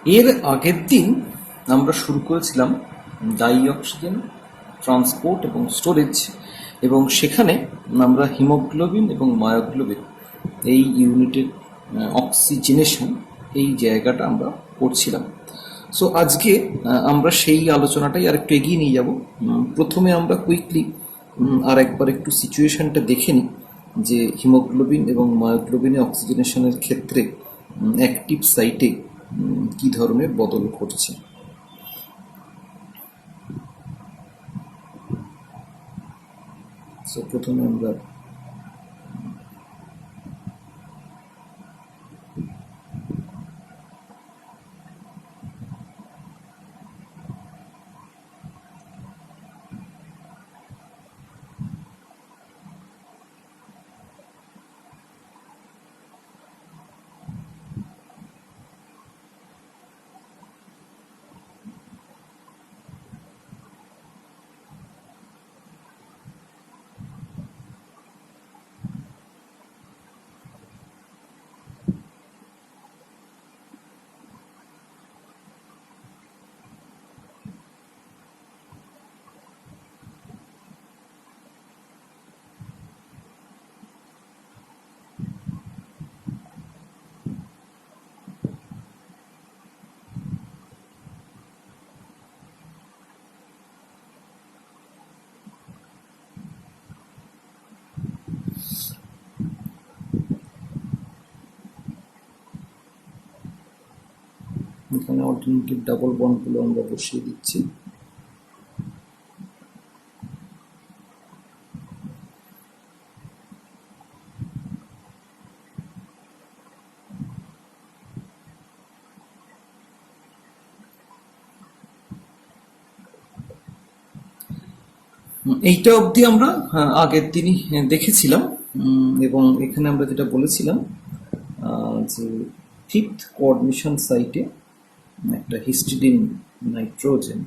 এর আগের দিন আমরা শুরু করেছিলাম ডাই অক্সিজেন ট্রান্সপোর্ট এবং স্টোরেজ, এবং সেখানে আমরা হিমোগ্লোবিন এবং মায়োগ্লোবিন এই ইউনিটের অক্সিজেনেশন এই জায়গাটা আমরা পড়ছিলাম। সো আজকে আমরা সেই আলোচনাটাই আর একটু এগিয়ে নিয়ে যাব। প্রথমে আমরা কুইকলি আর একবার একটু সিচুয়েশনটা দেখে নিই যে হিমোগ্লোবিন এবং মায়োগ্লোবিনের অক্সিজেনেশনের ক্ষেত্রে অ্যাক্টিভ সাইটে কি ধরনের বদল ঘটছে। সো প্রথমে আমরা এখানে অল্টারনেটিভ ডাবল বন্ডগুলো আমরা বসিয়ে দিচ্ছি। এইটা অবধি আমরা আগের দিনই দেখেছিলাম, এবং এখানে আমরা যেটা বলেছিলাম যে ফিফথ কোঅর্ডিনেশন সাইটে একটা হিস্টিডিন নাইট্রোজেন,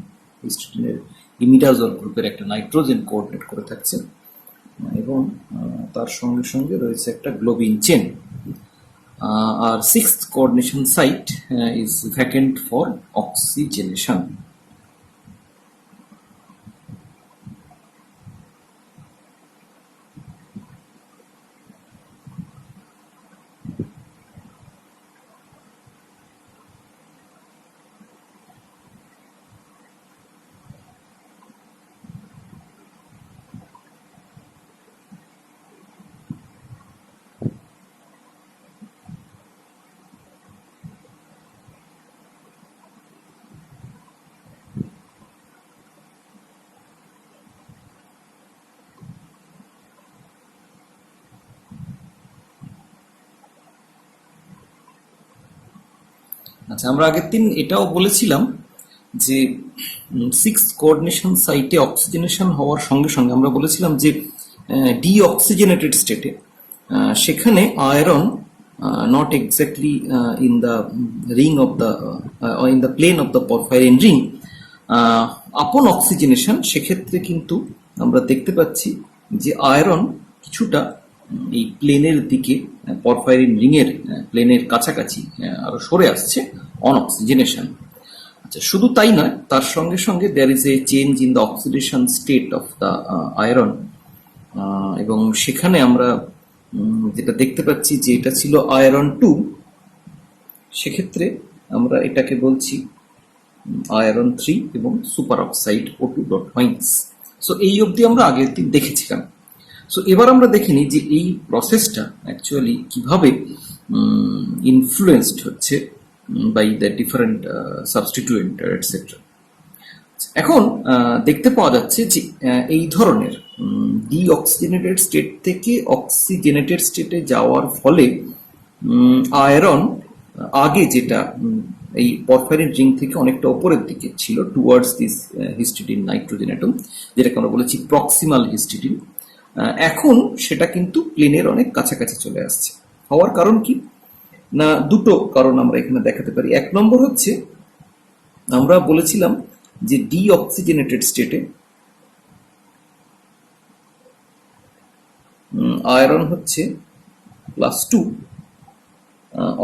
হিস্টিডিনের ইমিডাজল গ্রুপের একটা নাইট্রোজেন কোঅর্ডিনেট করে থাকছে, এবং তার সঙ্গে সঙ্গে রয়েছে একটা গ্লোবিন চেন। আর sixth coordination site is vacant for oxygenation. আচ্ছা, আমরা আগের দিন এটাও বলেছিলাম যে সিক্স কোঅর্ডিনেশন সাইটে অক্সিজেনেশন হওয়ার সঙ্গে সঙ্গে আমরা বলেছিলাম যে ডিঅক্সিজেনেটেড স্টেটে সেখানে iron not exactly in the ring of the in the plane of the porphyrin ring, upon oxygenation সেক্ষেত্রে কিন্তু আমরা দেখতে পাচ্ছি যে আয়রন কিছুটা এই প্লেনের দিকে, পরফাইরিন রিং এর প্লেনের কাছাকাছি আরো সরে আসছে অন অক্সিজেনেশন। আচ্ছা, শুধু তাই নয়, তার সঙ্গে সঙ্গে there is a change in the oxidation state of the iron, এবং সেখানে আমরা যেটা দেখতে পাচ্ছি যে এটা ছিল আয়রন 2, সেক্ষেত্রে আমরা এটাকে বলছি আয়রন 3 এবং super oxide O2 dot minus. So এই অবধি আমরা আগের দিন দেখেছিলাম। সো এবার আমরা দেখিনি যে এই প্রসেসটা অ্যাকচুয়ালি কিভাবে ইনফ্লুয়েসড হচ্ছে by the different substituent etcetera. এখন দেখতে পাওয়া যাচ্ছে যে এই ধরনের ডিঅক্সিজেনেটেড স্টেট থেকে অক্সিজেনেটেড স্টেটে যাওয়ার ফলে আয়রন আগে যেটা এই পরফাইরিন রিং থেকে অনেকটা উপরের দিকে ছিল towards this histidine nitrogen atom, যেটাকে আমরা বলেছি প্রক্সিমাল হিস্টিডিন, এখন সেটা কিন্তু প্লেনের অনেক কাছাকাছি চলে আসছে। হওয়ার কারণ কি না, দুটো কারণ আমরা এখানে দেখাতে পারি। এক নম্বর হচ্ছে, আমরা বলেছিলাম যে ডিঅক্সিজেনেটেড স্টেটে আয়রন হচ্ছে +2,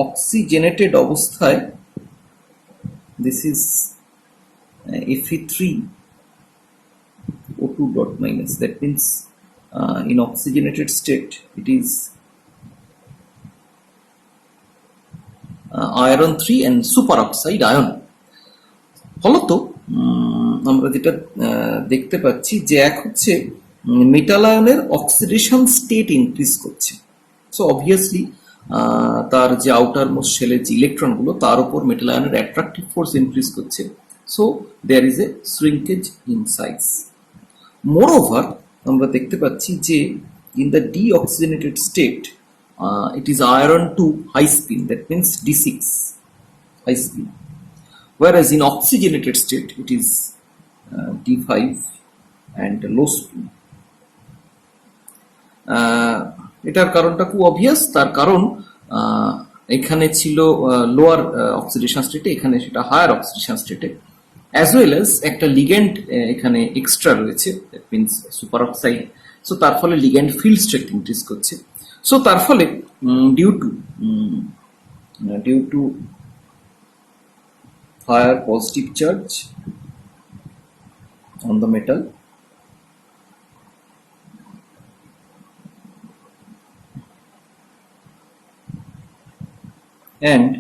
অক্সিজেনেটেড অবস্থায় this is Fe3O2 dot minus. That means in oxygenated state it is iron 3 and superoxide ion. ফলত আমরা যেটা দেখতে পাচ্ছি যে এক হচ্ছে মেটাল আয়নের অক্সিডেশন স্টেট ইনক্রিজ করছে। সো অবভিয়াসলি তার যে আউটার মোস্ট শেলের যে ইলেকট্রনগুলো তার উপর মেটাল আয়নের অ্যাট্রাকটিভ ফোর্স ইনক্রিজ করছে। So there is a shrinkage in size. Moreover আমরা দেখতে পাচ্ছি যে in the deoxygenated state it is iron 2 high spin, that means D6 high spin, whereas in oxygenated state it is D5 and low spin. এটার কারণটা খুব obvious, তার কারণ এখানে ছিল লোয়ার অক্সিডেশন স্টেটে, এখানে সেটা হায়ার অক্সিডেশন স্টেটে, অ্যাজ ওয়েল অ্যাজ একটা লিগ্যান্ড এখানে এক্সট্রা রয়েছে, that means superoxide. So তার ফলে লিগ্যান্ড ফিল্ড স্ট্রেংথ ইনক্রিজ করছে। সো তার ফলে due to higher positive charge on the metal and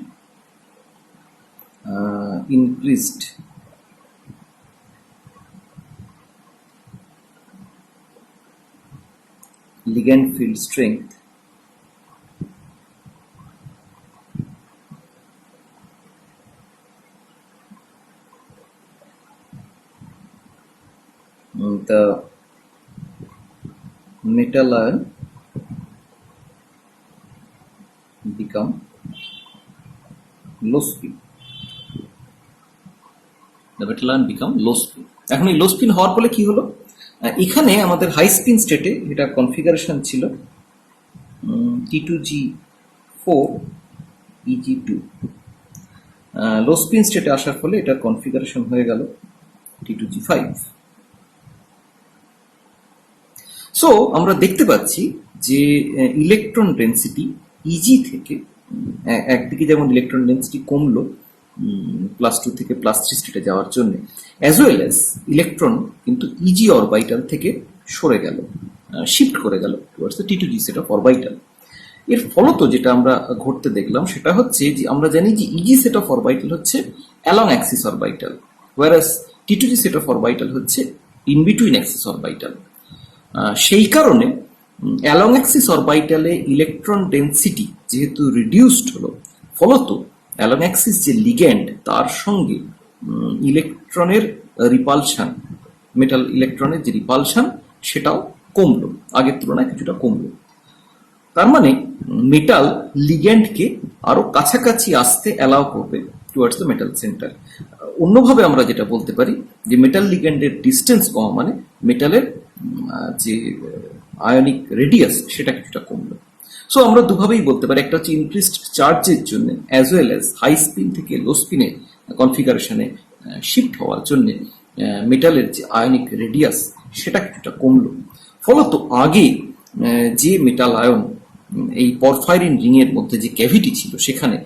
increased ligand field strength, the metal ion become low spin. The metal ion become low spin. এখন এই লো spin হওয়ার ফলে কি হলো, এখানে আমাদের হাই স্পিন স্টেটে এটা কনফিগারেশন ছিল T2G4 Eg2, লো স্পিন স্টেটে আসার ফলে এটার কনফিগারেশন হয়ে গেল T2G5। সো আমরা দেখতে পাচ্ছি যে ইলেকট্রন ডেন্সিটি ইজি থেকে একদিকে যেমন ইলেকট্রন ডেন্সিটি কমলো +2 থেকে +3 স্টেটে যাওয়ার জন্য, অ্যাজ ওয়েল অ্যাজ ইলেকট্রন কিন্তু ইজি অরবাইটাল থেকে সরে গেল, শিফট করে গেল towards the T2G set of orbital. এর ফলত যেটা আমরা ঘটতে দেখলাম সেটা হচ্ছে যে আমরা জানি যে ইজি সেট অফ অরবাইটাল হচ্ছে along Axis orbital, Warsaw T2G set of orbital হচ্ছে ইন বিটুইন অ্যাক্সিস অরবাইটাল। সেই কারণে অ্যালং অ্যাক্সিস অরবাইটালে ইলেকট্রন ডেন্সিটি যেহেতু রিডিউসড হলো, ফলত অ্যালং অ্যাক্সিস যে লিগ্যান্ড তার সঙ্গে ইলেকট্রনের রিপালশন, মেটাল ইলেকট্রনের যে রিপালশন সেটাও কমলো, আগের তুলনায় কিছুটা কমলো। তার মানে মেটাল লিগ্যান্ডকে আরো কাছাকাছি আসতে অ্যালাউ করবে টুয়ার্ডস দ্য মেটাল সেন্টার। অন্যভাবে আমরা যেটা বলতে পারি যে মেটাল লিগ্যান্ডের ডিস্টেন্স কমা মানে মেটালের যে আয়নিক রেডিয়াস সেটা কিছুটা কমলো। সো আমরা দুভাবেই বলতে পারি, একটা হচ্ছে ইনক্রিজড চার্জের জন্য as well as high spin থেকে লো স্পিনে কনফিগারেশনে শিফট হওয়ার জন্য মেটালের যে আয়নিক রেডিয়াস সেটা কিছুটা কমলো। ফলত আগে যে মেটাল আয়ন এই পরফাইরিন রিং এর মধ্যে যে ক্যাভিটি ছিল সেখানে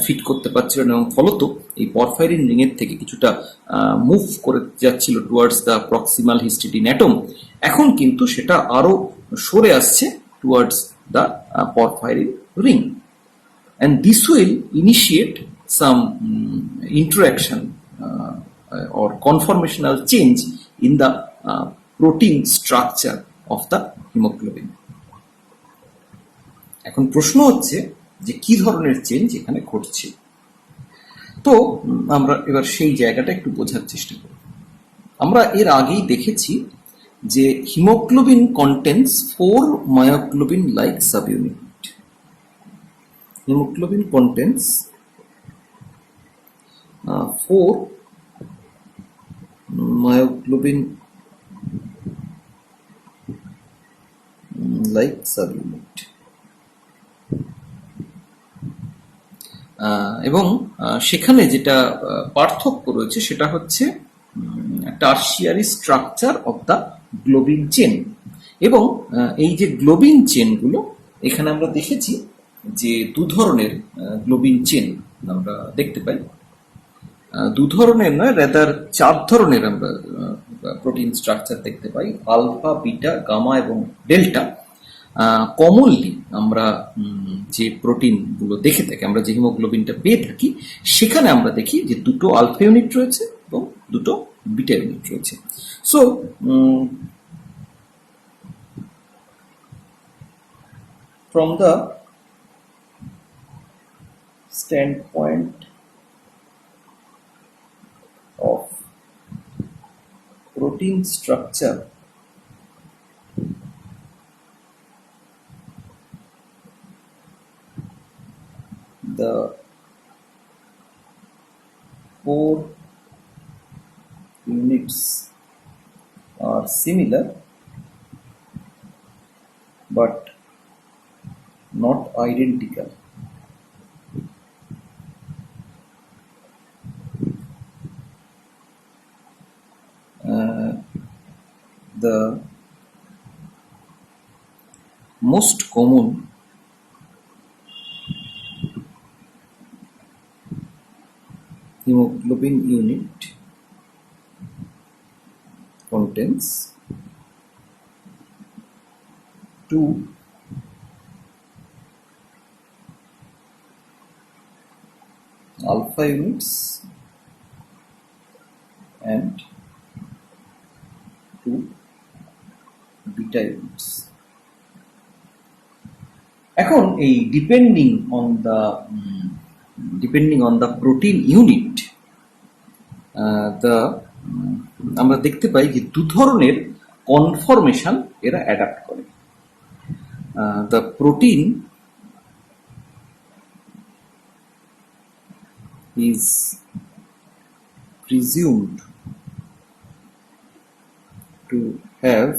ফিট করতে পারছিল না, এবং ফলত এই পরফাইরিন রিং এর থেকে কিছুটা মুভ করে যাচ্ছিল towards the proximal histidine atom, এখন কিন্তু সেটা আরো সরে আসছে towards the porphyrin ring, and this will initiate some interaction or conformational change in the protein structure of the hemoglobin. এখন প্রশ্ন হচ্ছে যে কি ধরনের চেঞ্জ এখানে ঘটছে। তো আমরা এবার সেই জায়গাটা একটু বোঝার চেষ্টা করি। আমরা এর আগেই দেখেছি যে haemoglobin contains 4 myoglobin like subunit. Haemoglobin contains 4 myoglobin like subunit, এবং সেখানে যেটা পার্থক্য রয়েছে সেটা হচ্ছে tertiary structure of the globin chain. এবং এই যে গ্লোবিন চেনগুলো এখানে আমরা দেখেছি যে দু ধরনের গ্লোবিন চেন আমরা দেখতে পাই। দু ধরনের নয়, রেদার 4 ধরনের আমরা প্রোটিন স্ট্রাকচার দেখতে পাই: আলফা, বিটা, গামা এবং ডেল্টা। কমনলি আমরা যে প্রোটিনগুলো দেখে থাকি, আমরা যে হিমোগ্লোবিনটা পেয়ে থাকি, সেখানে আমরা দেখি যে দুটো আলফা ইউনিট রয়েছে এবং দুটো বিটা ইউনিট রয়েছে। So from the standpoint of protein structure, the 4 units are similar but not identical. The most common hemoglobin unit contains 2 alpha units and 2 beta units. এখন এই depending on the protein unit, আমরা দেখতে পাই যে দু ধরনের conformation এরা adapt করে। The protein is presumed to have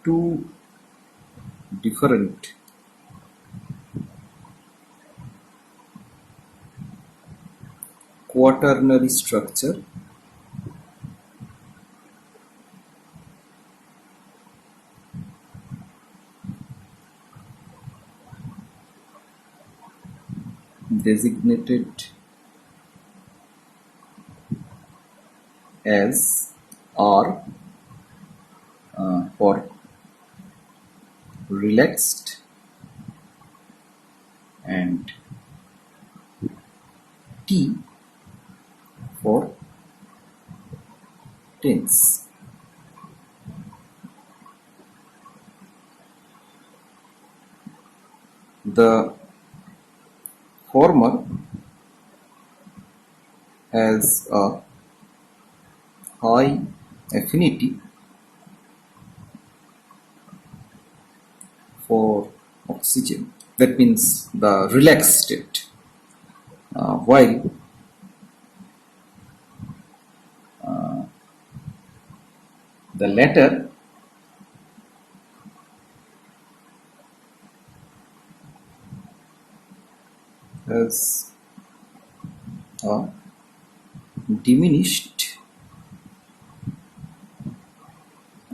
two different quaternary structure designated as R for relaxed and T for tense. The former has a high affinity for oxygen, that means the relaxed state, while the latter has a diminished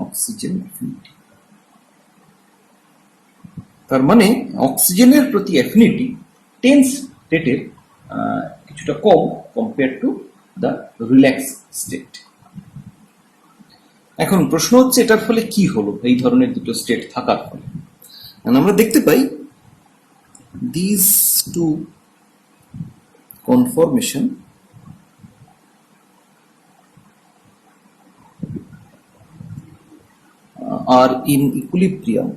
oxygen affinity. তার মানে অক্সিজেনের প্রতি affinity tense স্টেটের কিছুটা কম compare to the relax state. এখন প্রশ্ন হচ্ছে এটার ফলে কি হলো এই ধরনের দুটো স্টেট থাকার ফলে। আমরা দেখতে পাই this two conformation are in equilibrium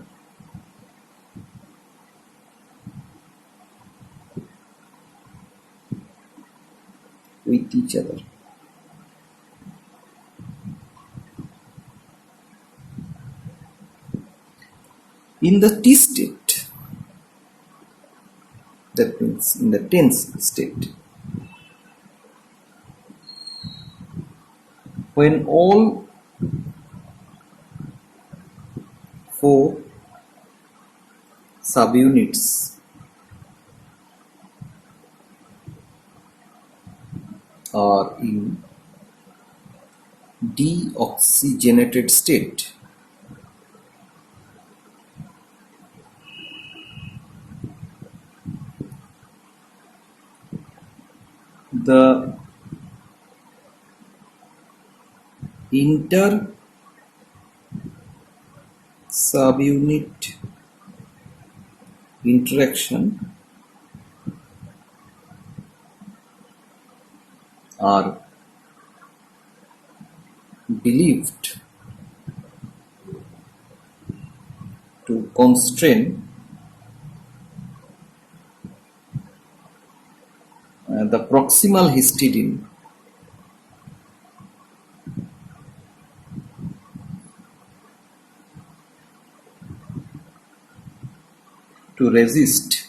with each other. In the T state, that means in the tense state, when all 4 subunits are in deoxygenated state, the inter subunit interaction are believed to constrain the proximal histidine to resist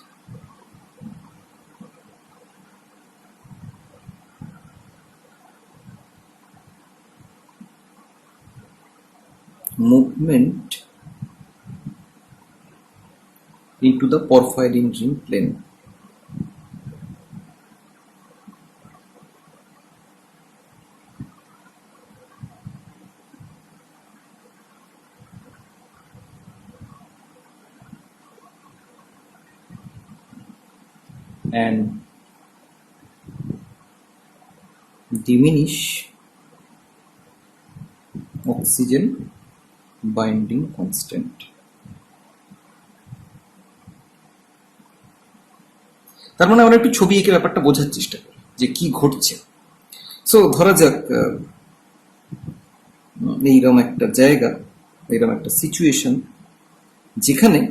movement into the porphyrin ring plane. And diminish oxygen binding constant. তার মানে আমরা একটু ছবি এঁকে ব্যাপারটা বোঝার চেষ্টা করি যে কি ঘটছে। সো ধরা যাক এইরকম একটা জায়গা, এইরকম একটা সিচুয়েশন যেখানে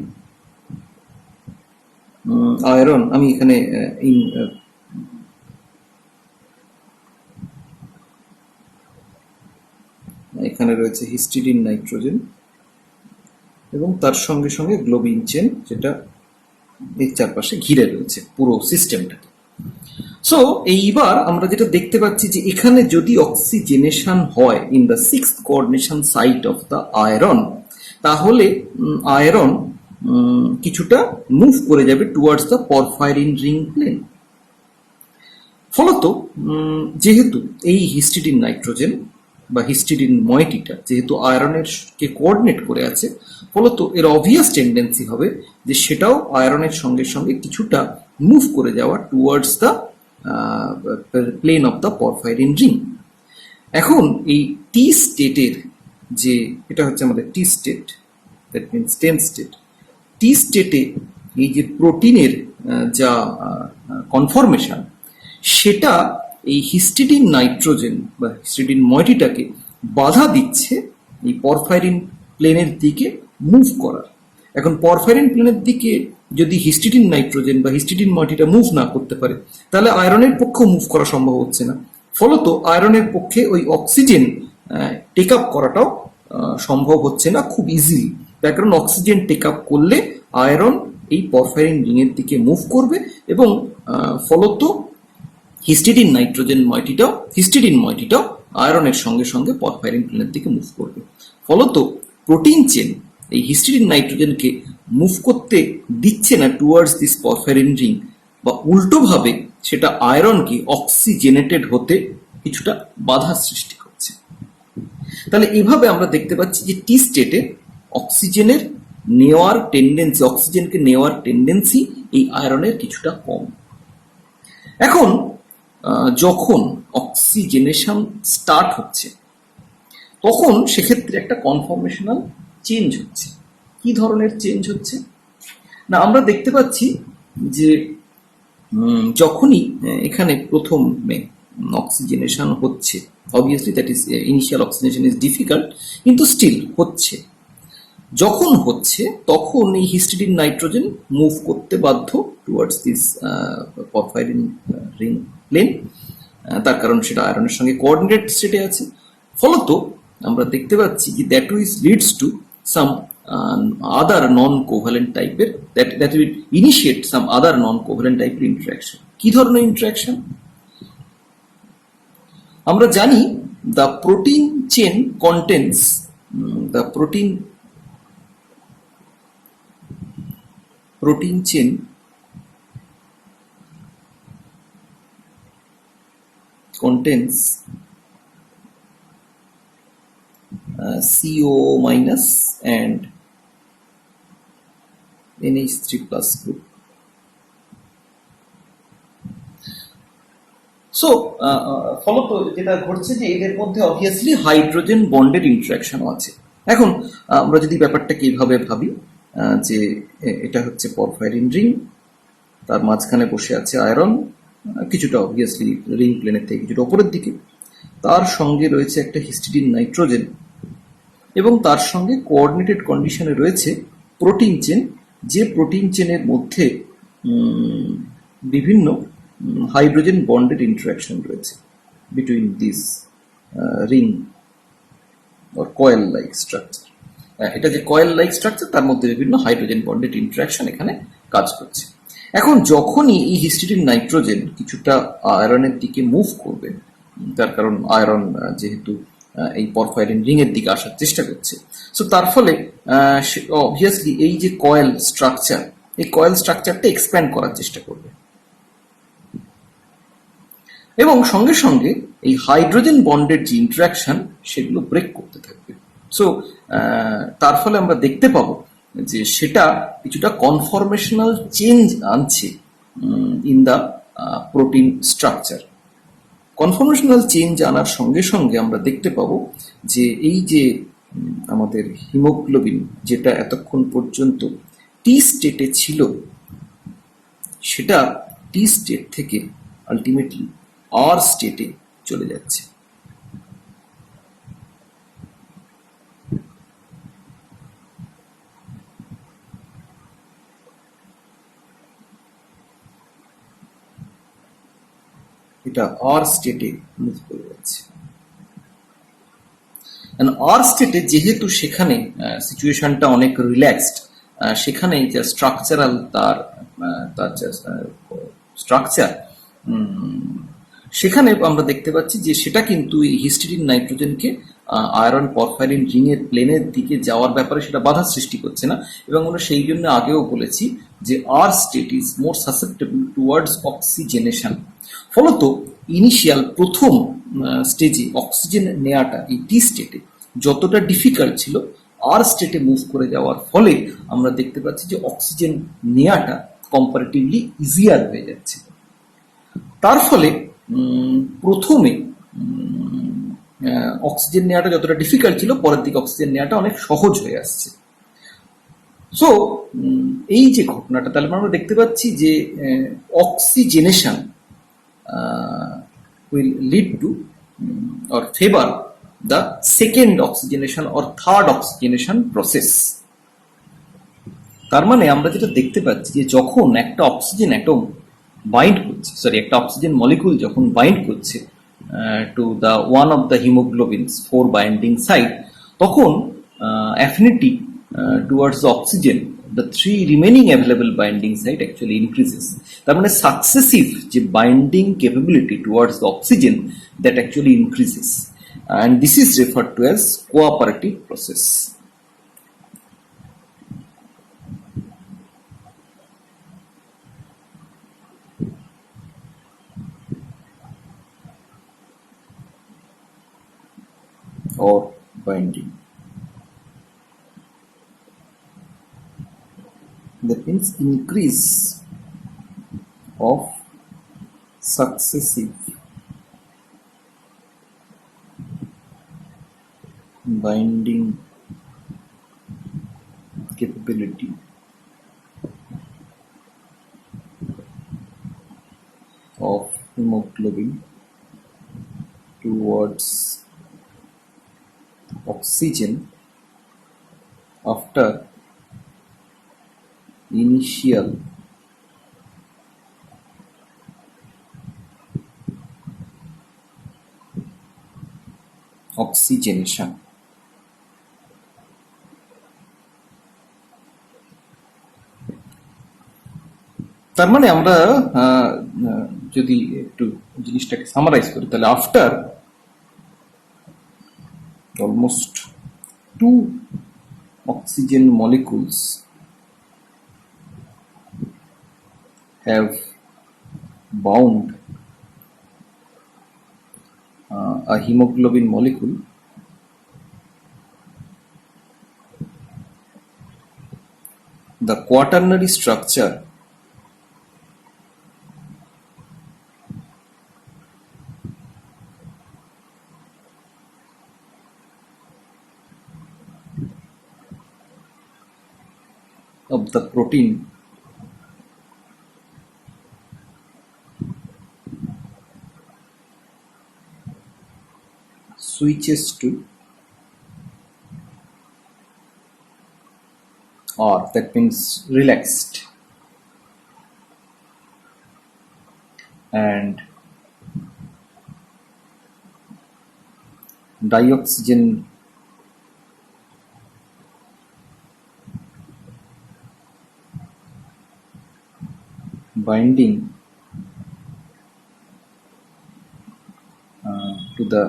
আয়রন, আমি এখানে এখানে রয়েছে হিস্টিডিন নাইট্রোজেন এবং তার সঙ্গে সঙ্গে গ্লোবিন চেন, যেটা এর চারপাশে ঘিরে রয়েছে পুরো সিস্টেমটাকে। সো এইবার আমরা যেটা দেখতে পাচ্ছি যে এখানে যদি অক্সিজেনেশন হয় in the sixth coordination site of the iron, তাহলে আয়রন কিছুটা মুভ করে যাবে towards the porphyrin ring plane. ফলত যেহেতু এই হিস্টিডিন নাইট্রোজেন বা হিস্টিডিন ময়েটিটা যেহেতু আয়রনের কে কোঅর্ডিনেট করে আছে, ফলত এর অবভিয়াস টেন্ডেন্সি হবে যে সেটাও আয়রনের সঙ্গে সঙ্গে কিছুটা মুভ করে যাওয়া towards the plane of the porphyrin ring. এখন এই টি স্টেটের যে, এটা হচ্ছে আমাদের T state, that means 10th state. T স্টেটে এই যে প্রোটিনের যা কনফরমেশন, সেটা এই হিস্টিডিন নাইট্রোজেন বা হিস্টিডিন ময়েটিটাকে বাধা দিচ্ছে এই পরফাইরিন প্লেনের দিকে মুভ করার। এখন পরফাইরিন প্লেনের দিকে যদি হিস্টিডিন নাইট্রোজেন বা হিস্টিডিন ময়েটিটা মুভ না করতে পারে, তাহলে আয়রনের পক্ষেও মুভ করা সম্ভব হচ্ছে না। ফলত আয়রনের পক্ষে ওই অক্সিজেন টেক আপ করাটাও সম্ভব হচ্ছে না খুব ইজিলি। তার কারণ অক্সিজেন টেক আপ করলে আয়রন এই পরফাইরিন রিংয়ের দিকে মুভ করবে এবং ফলত হিস্টিডিন ময়েটিটাও আয়রনের সঙ্গে সঙ্গে পরফাইরিন প্লেনের দিকে মুভ করবে। ফলত প্রোটিন চেন এই হিস্টিডিন নাইট্রোজেনকে মুভ করতে দিচ্ছে না টুয়ার্ডস দিস পরফাইরিন রিং, বা উল্টোভাবে সেটা আয়রনকে অক্সিজেনেটেড হতে কিছুটা বাধা সৃষ্টি করছে। তাহলে এভাবে আমরা দেখতে পাচ্ছি যে টি স্টেটে অক্সিজেনকে নেওয়ার টেন্ডেন্সি এই আয়রনের কিছুটা কম। এখন যখন অক্সিজেনেশন স্টার্ট হচ্ছে, তখন সেক্ষেত্রে একটা কনফরমেশনাল চেঞ্জ হচ্ছে। কি ধরনের চেঞ্জ হচ্ছে না, আমরা দেখতে পাচ্ছি যে যখনই এখানে প্রথমে অক্সিজেনেশন হচ্ছে, obviously that is initial oxygenation is difficult, কিন্তু স্টিল হচ্ছে। যখন হচ্ছে তখন এই হিস্টিডিন নাইট্রোজেন মুভ করতে বাধ্য towards this porphyrin ring plane, তার কারণ সেটা আয়রনের সঙ্গে কোঅর্ডিনেট স্টেটে আছে। ফলত আমরা দেখতে পাচ্ছি যে that which leads to some other non covalent টাইপের, that will initiate some other non covalent টাইপের ইন্টারাকশন। কি ধরনের ইন্টারাকশন? আমরা জানি the protein chain contains the protein chain contains CO minus and NH3 plus group. So ফলত যেটা ঘটছে যে এদের মধ্যে অবভিয়াসলি হাইড্রোজেন বন্ডের ইন্টারাকশনও আছে। এখন আমরা যদি ব্যাপারটাকে এইভাবে ভাবি যে এটা হচ্ছে পরফাইরিন রিং, তার মাঝখানে বসে আছে আয়রন, কিছুটা অবভিয়াসলি রিং প্লেনের থেকে কিছুটা ওপরের দিকে, তার সঙ্গে রয়েছে একটা হিস্টিডিন নাইট্রোজেন, এবং তার সঙ্গে কোঅর্ডিনেটেড কন্ডিশনে রয়েছে প্রোটিন চেন, যে প্রোটিন চেনের মধ্যে বিভিন্ন হাইড্রোজেন বন্ডেড ইন্টারাকশন রয়েছে between this ring or coil like structure. এটা যে কয়েল লাইক স্ট্রাকচার, তার মধ্যে বিভিন্ন হাইড্রোজেন বন্ডেড ইন্টারাকশন এখানে কাজ করছে। এখন যখনই এই হিস্টিডিন নাইট্রোজেন কিছুটা আয়রনের দিকে মুভ করবে, তার কারণ আয়রন যেহেতু এই পরফাইরিন রিং এর দিকে আসার চেষ্টা করছে, সো তার ফলে অবভিয়াসলি এই যে কয়েল স্ট্রাকচার, এই কয়েল স্ট্রাকচারটা এক্সপ্যান্ড করার চেষ্টা করবে, এবং সঙ্গে সঙ্গে এই হাইড্রোজেন বন্ডের যে ইন্টারাকশন সেগুলো ব্রেক করতে থাকবে। সো তার ফলে আমরা দেখতে পাবো যে সেটা কিছুটা কনফরমেশনাল চেঞ্জ আনছে in the protein structure. Conformational change আনার সঙ্গে সঙ্গে আমরা দেখতে পাবো যে এই যে আমাদের হিমোগ্লোবিন, যেটা এতক্ষণ পর্যন্ত টি স্টেটে ছিল, সেটা টি স্টেট থেকে আলটিমেটলি আর স্টেটে চলে যাচ্ছে। এটা আর স্টেটে মুভ করে যাচ্ছে। আর স্টেটে যেহেতু সেখানে সিচুয়েশনটা অনেক রিল্যাক্সড, সেখানে যে স্ট্রাকচারাল তার যে স্ট্রাকচার, সেখানে আমরা দেখতে পাচ্ছি যে সেটা কিন্তু এই হিস্টিডিন নাইট্রোজেনকে আয়রন পরফাইরিন রিং এর প্লেনের দিকে যাওয়ার ব্যাপারে সেটা বাধা সৃষ্টি করছে না, এবং আমরা সেই জন্য আগেও বলেছি যে R state is more susceptible towards oxygenation. ফলত ইনিশিয়াল প্রথম স্টেজে অক্সিজেন নেওয়াটা এই টি স্টেটে যতটা ডিফিকাল্ট ছিল, আর স্টেটে মুভ করে যাওয়ার ফলে আমরা দেখতে পাচ্ছি যে অক্সিজেন নেওয়াটা কম্পারেটিভলি ইজিয়ার হয়ে যাচ্ছে। তার ফলে প্রথমে অক্সিজেন নেওয়াটা যতটা ডিফিকাল্ট ছিল, পরের দিকে অক্সিজেন নেওয়াটা অনেক সহজ হয়ে আসছে। সো এই যে ঘটনাটা, তাহলে আমরা দেখতে পাচ্ছি যে oxygenation will lead to or favor the second oxygenation or third oxygenation process. তার মানে আমরা যেটা দেখতে পাচ্ছি যে যখন একটা অক্সিজেন অ্যাটম বাইন্ড করছে, একটা অক্সিজেন মলিকুল যখন বাইন্ড করছে to the one of the haemoglobins 4 binding site, তখন affinity towards the oxygen, the 3 remaining available binding site actually increases. তার মানে successive যে binding capability towards the oxygen, that actually increases, and this is referred to as cooperative process. Or binding. That means increase of successive binding capability of hemoglobin towards oxygen after initial oxygenation. তার মানে আমরা যদি একটু জিনিসটাকে summarise করি, তাহলে after almost 2 oxygen molecules have bound a hemoglobin molecule, the quaternary structure of the protein switches to, or that means relaxed, and dioxygen binding to the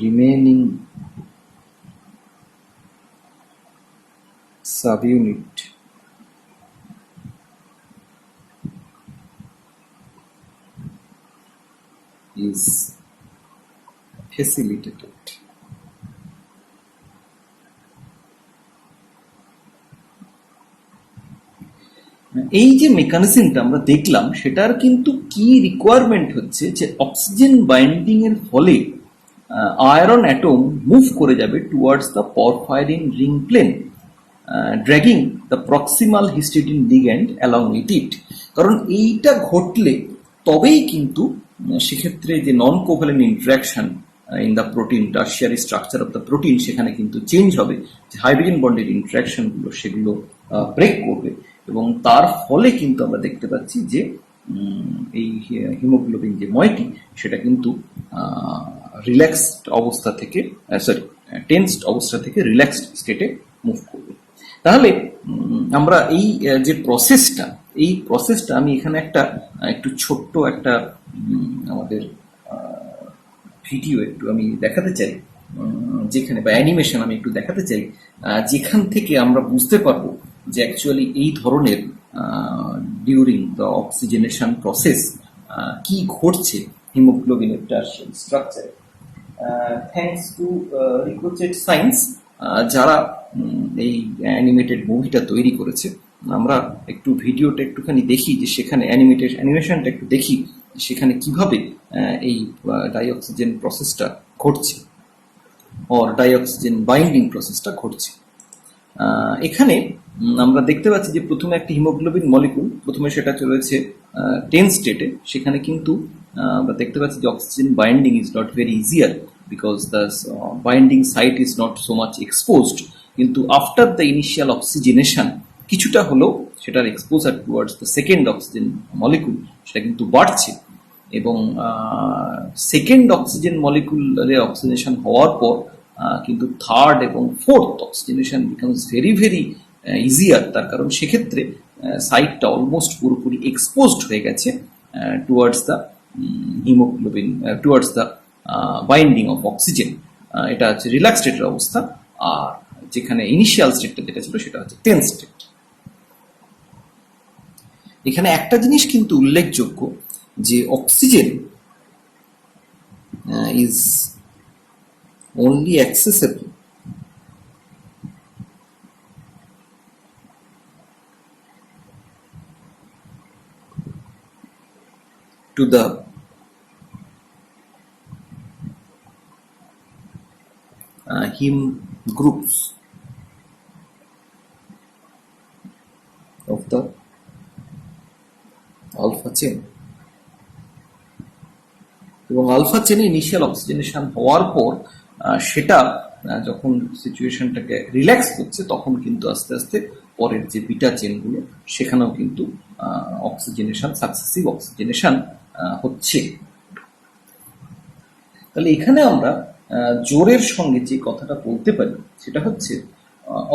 remaining subunit is facilitated. এই যে মেকানিজমটা আমরা দেখলাম সেটার কিন্তু কি requirement হচ্ছে যে oxygen binding এর ফলে আয়রন অ্যাটম মুভ করে যাবে towards the porphyrin ring plane, dragging the proximal histidine ligand along with it. কারণ এইটা ঘটলে তবেই কিন্তু সেক্ষেত্রে যে non covalent interaction in the protein, tertiary structure of the protein, সেখানে কিন্তু চেঞ্জ হবে, যে হাইড্রোজেন বন্ডের ইন্টারাকশনগুলো সেগুলো ব্রেক করবে, এবং তার ফলে কিন্তু আমরা দেখতে পাচ্ছি যে এই হিমোগ্লোবিন যে ময়টি সেটা কিন্তু রিল্যাক্সড অবস্থা থেকে টেন্সড অবস্থা থেকে রিল্যাক্সড স্টেটে মুভ করবে। তাহলে আমরা এই যে প্রসেসটা আমি এখানে একটু ছোট্ট একটা আমাদের ভিডিও একটু আমি দেখাতে চাই, যেখানে বা অ্যানিমেশন আমি একটু দেখাতে চাই, যেখান থেকে আমরা বুঝতে পারবো যে অ্যাকচুয়ালি এই ধরনের ডিউরিং দ্য অক্সিজেনেশন প্রসেস কি ঘটছে হিমোগ্লোবিনের টার্সিয়ারি স্ট্রাকচারে। থ্যাঙ্কস টু রিক্রুচেড সায়েন্স যারা এই অ্যানিমেটেড মুভিটা তৈরি করেছে, আমরা একটু ভিডিওটা একটুখানি দেখি যে সেখানে অ্যানিমেশনটা একটু দেখি সেখানে কিভাবে এই ডাইঅক্সিজেন প্রসেসটা ঘটছে, অর ডাইঅক্সিজেন বাইন্ডিং প্রসেসটা ঘটছে। এখানে আমরা দেখতে পাচ্ছি যে প্রথমে একটি হিমোগ্লোবিন মলিকুল, প্রথমে সেটা চলেছে 10 স্টেটে, সেখানে কিন্তু আমরা দেখতে পাচ্ছি যে oxygen binding is not very easier because the binding site is not so much exposed, কিন্তু আফটার দ্য ইনিশিয়াল অক্সিজেনেশন কিছুটা হলেও সেটার exposure towards the second oxygen molecule সেটা কিন্তু বাড়ছে, এবং সেকেন্ড অক্সিজেন মলিকুলারে অক্সিজেনেশন হওয়ার পর কিন্তু থার্ড এবং fourth oxygenation becomes very very easier, তার কারণ সেক্ষেত্রে সাইটটা অলমোস্ট পুরোপুরি এক্সপোজড হয়ে গেছে towards the haemoglobin, towards the binding of oxygen. এটা হচ্ছে রিল্যাক্স স্টেটের অবস্থা, আর যেখানে ইনিশিয়াল স্টেটটা যেটা ছিল সেটা হচ্ছে 10 স্টেট। এখানে একটা জিনিস কিন্তু উল্লেখযোগ্য যে oxygen is only accessible to the heme groups of the alpha chain, এবং আলফা চেনে ইনিশিয়াল অক্সিজেনেশন হওয়ার পর সেটা যখন সিচুয়েশনটাকে রিল্যাক্স করছে তখন কিন্তু আস্তে আস্তে পরের যে বিটা চেনগুলো সেখানেও কিন্তু সাকসেসিভ অক্সিজেনেশন হচ্ছে। তাহলে এখানে আমরা জোরের সঙ্গে যে কথাটা বলতে পারি সেটা হচ্ছে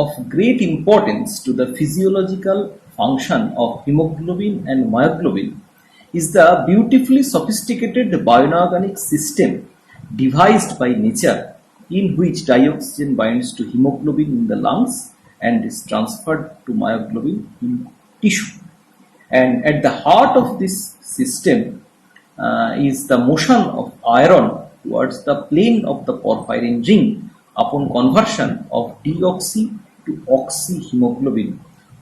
of great importance to the physiological function of haemoglobin and myoglobin is the beautifully sophisticated bioinorganic system devised by nature in which dioxygen binds to hemoglobin in the lungs and is transferred to myoglobin in tissue. And at the heart of this system is the motion of iron towards the plane of the porphyrin ring upon conversion of deoxy to oxyhemoglobin,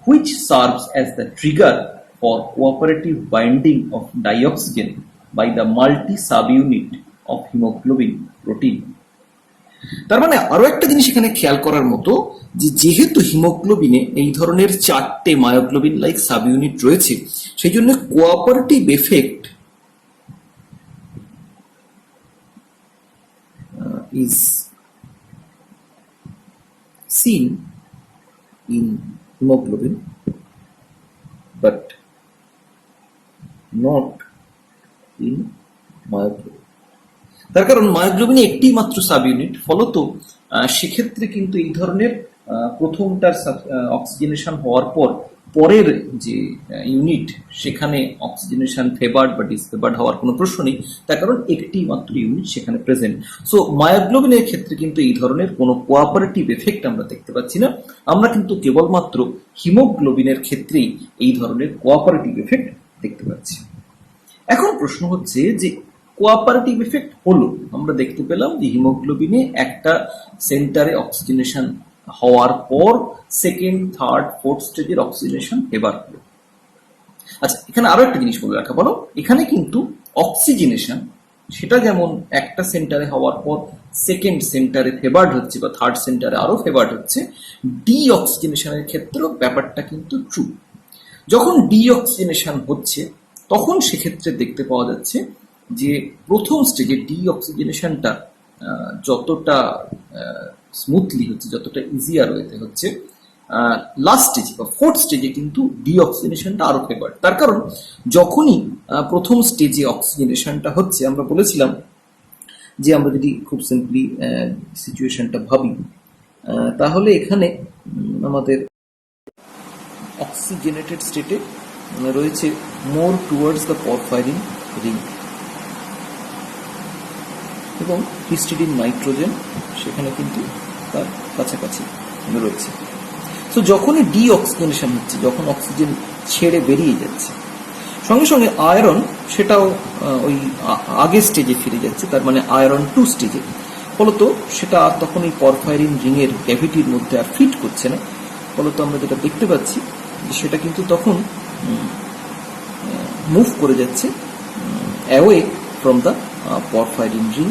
which serves as the trigger for cooperative binding of dioxygen by the multi-subunit of hemoglobin protein. তার মানে আরো একটা জিনিস এখানে খেয়াল করার মতো, যে যেহেতু হিমোগ্লোবিনে এই ধরনের 4টে মায়োগ্লোবিন লাইক সাব ইউনিট রয়েছে, সেই জন্য cooperative effect is seen in hemoglobin but not in myoglobin। তার কারণ মায়োগ্লোবিনে একটি মাত্র সাব ইউনিট, ফলত সেক্ষেত্রে কিন্তু এই ধরনের প্রথমটার অক্সিজেনেশন হওয়ার পর পরের যে ইউনিট সেখানে অক্সিজেনেশন ফেভার্ড বা ডিসফেভার্ড হওয়ার কোনো প্রশ্ন নেই, তার কারণ একটি মাত্র ইউনিট সেখানে প্রেজেন্ট। সো মায়োগ্লোবিনের ক্ষেত্রে কিন্তু এই ধরনের কোনো কোঅপারেটিভ এফেক্ট আমরা দেখতে পাচ্ছি না, আমরা কিন্তু কেবলমাত্র হিমোগ্লোবিনের ক্ষেত্রেই এই ধরনের কোঅপারেটিভ এফেক্ট দেখতে পাচ্ছি। এখন প্রশ্ন হচ্ছে যে কোঅপারেটিভ এফেক্ট হলো, আমরা দেখতে পেলাম যে হিমোগ্লোবিনে একটা সেন্টারে অক্সিজেনেশন হওয়ার পর সেকেন্ড, থার্ড, ফোর্থ স্টেজের অক্সিজেনেশন এবার হলো। আচ্ছা, এখানে আরো একটা জিনিস বলে রাখা ভালো, এখানে কিন্তু অক্সিজেনেশন সেটা যেমন একটা সেন্টারে হওয়ার পর সেকেন্ড সেন্টারে ফেভার্ড হচ্ছে বা থার্ড সেন্টারে আরো ফেভার্ড হচ্ছে, ডি অক্সিজেনেশনের ক্ষেত্রেও ব্যাপারটা কিন্তু ট্রু। যখন ডি অক্সিজেনেশন হচ্ছে তখন সেক্ষেত্রে দেখতে পাওয়া যাচ্ছে যে প্রথম স্টেজে ডি অক্সিজেনেশনটা যতটা স্মুথলি হচ্ছে, যতটা ইজিয়ার ওয়েতে হচ্ছে, লাস্ট স্টেজে বা ফোর্থ স্টেজে কিন্তু ডি অক্সিজেনেশনটা আরো ফেভার্ড। তার কারণ যখনই প্রথম স্টেজে অক্সিজেনেশনটা হচ্ছে, আমরা বলেছিলাম যে আমরা যদি খুব সিম্পলি সিচুয়েশনটা ভাবি, তাহলে এখানে আমাদের অক্সিজেনেটেড স্টেটে রয়েছে মোর টুয়ার্ডস দ্য পরফাইরিন রিং এবং হিস্টিডিন নাইট্রোজেন সেখানে কিন্তু তার কাছাকাছি রয়েছে। তো যখনই ডি অক্সিজেনেশন হচ্ছে, যখন অক্সিজেন ছেড়ে বেরিয়ে যাচ্ছে, সঙ্গে সঙ্গে আয়রন সেটাও ওই আগের স্টেজে ফিরে যাচ্ছে, তার মানে আয়রন 2 স্টেজে। ফলত সেটা তখন এই পরফাইরিন রিং এর ক্যাভিটির মধ্যে আর ফিট করছে না, ফলত আমরা যেটা দেখতে পাচ্ছি যে সেটা কিন্তু তখন মুভ করে যাচ্ছে away from the porphyrin ring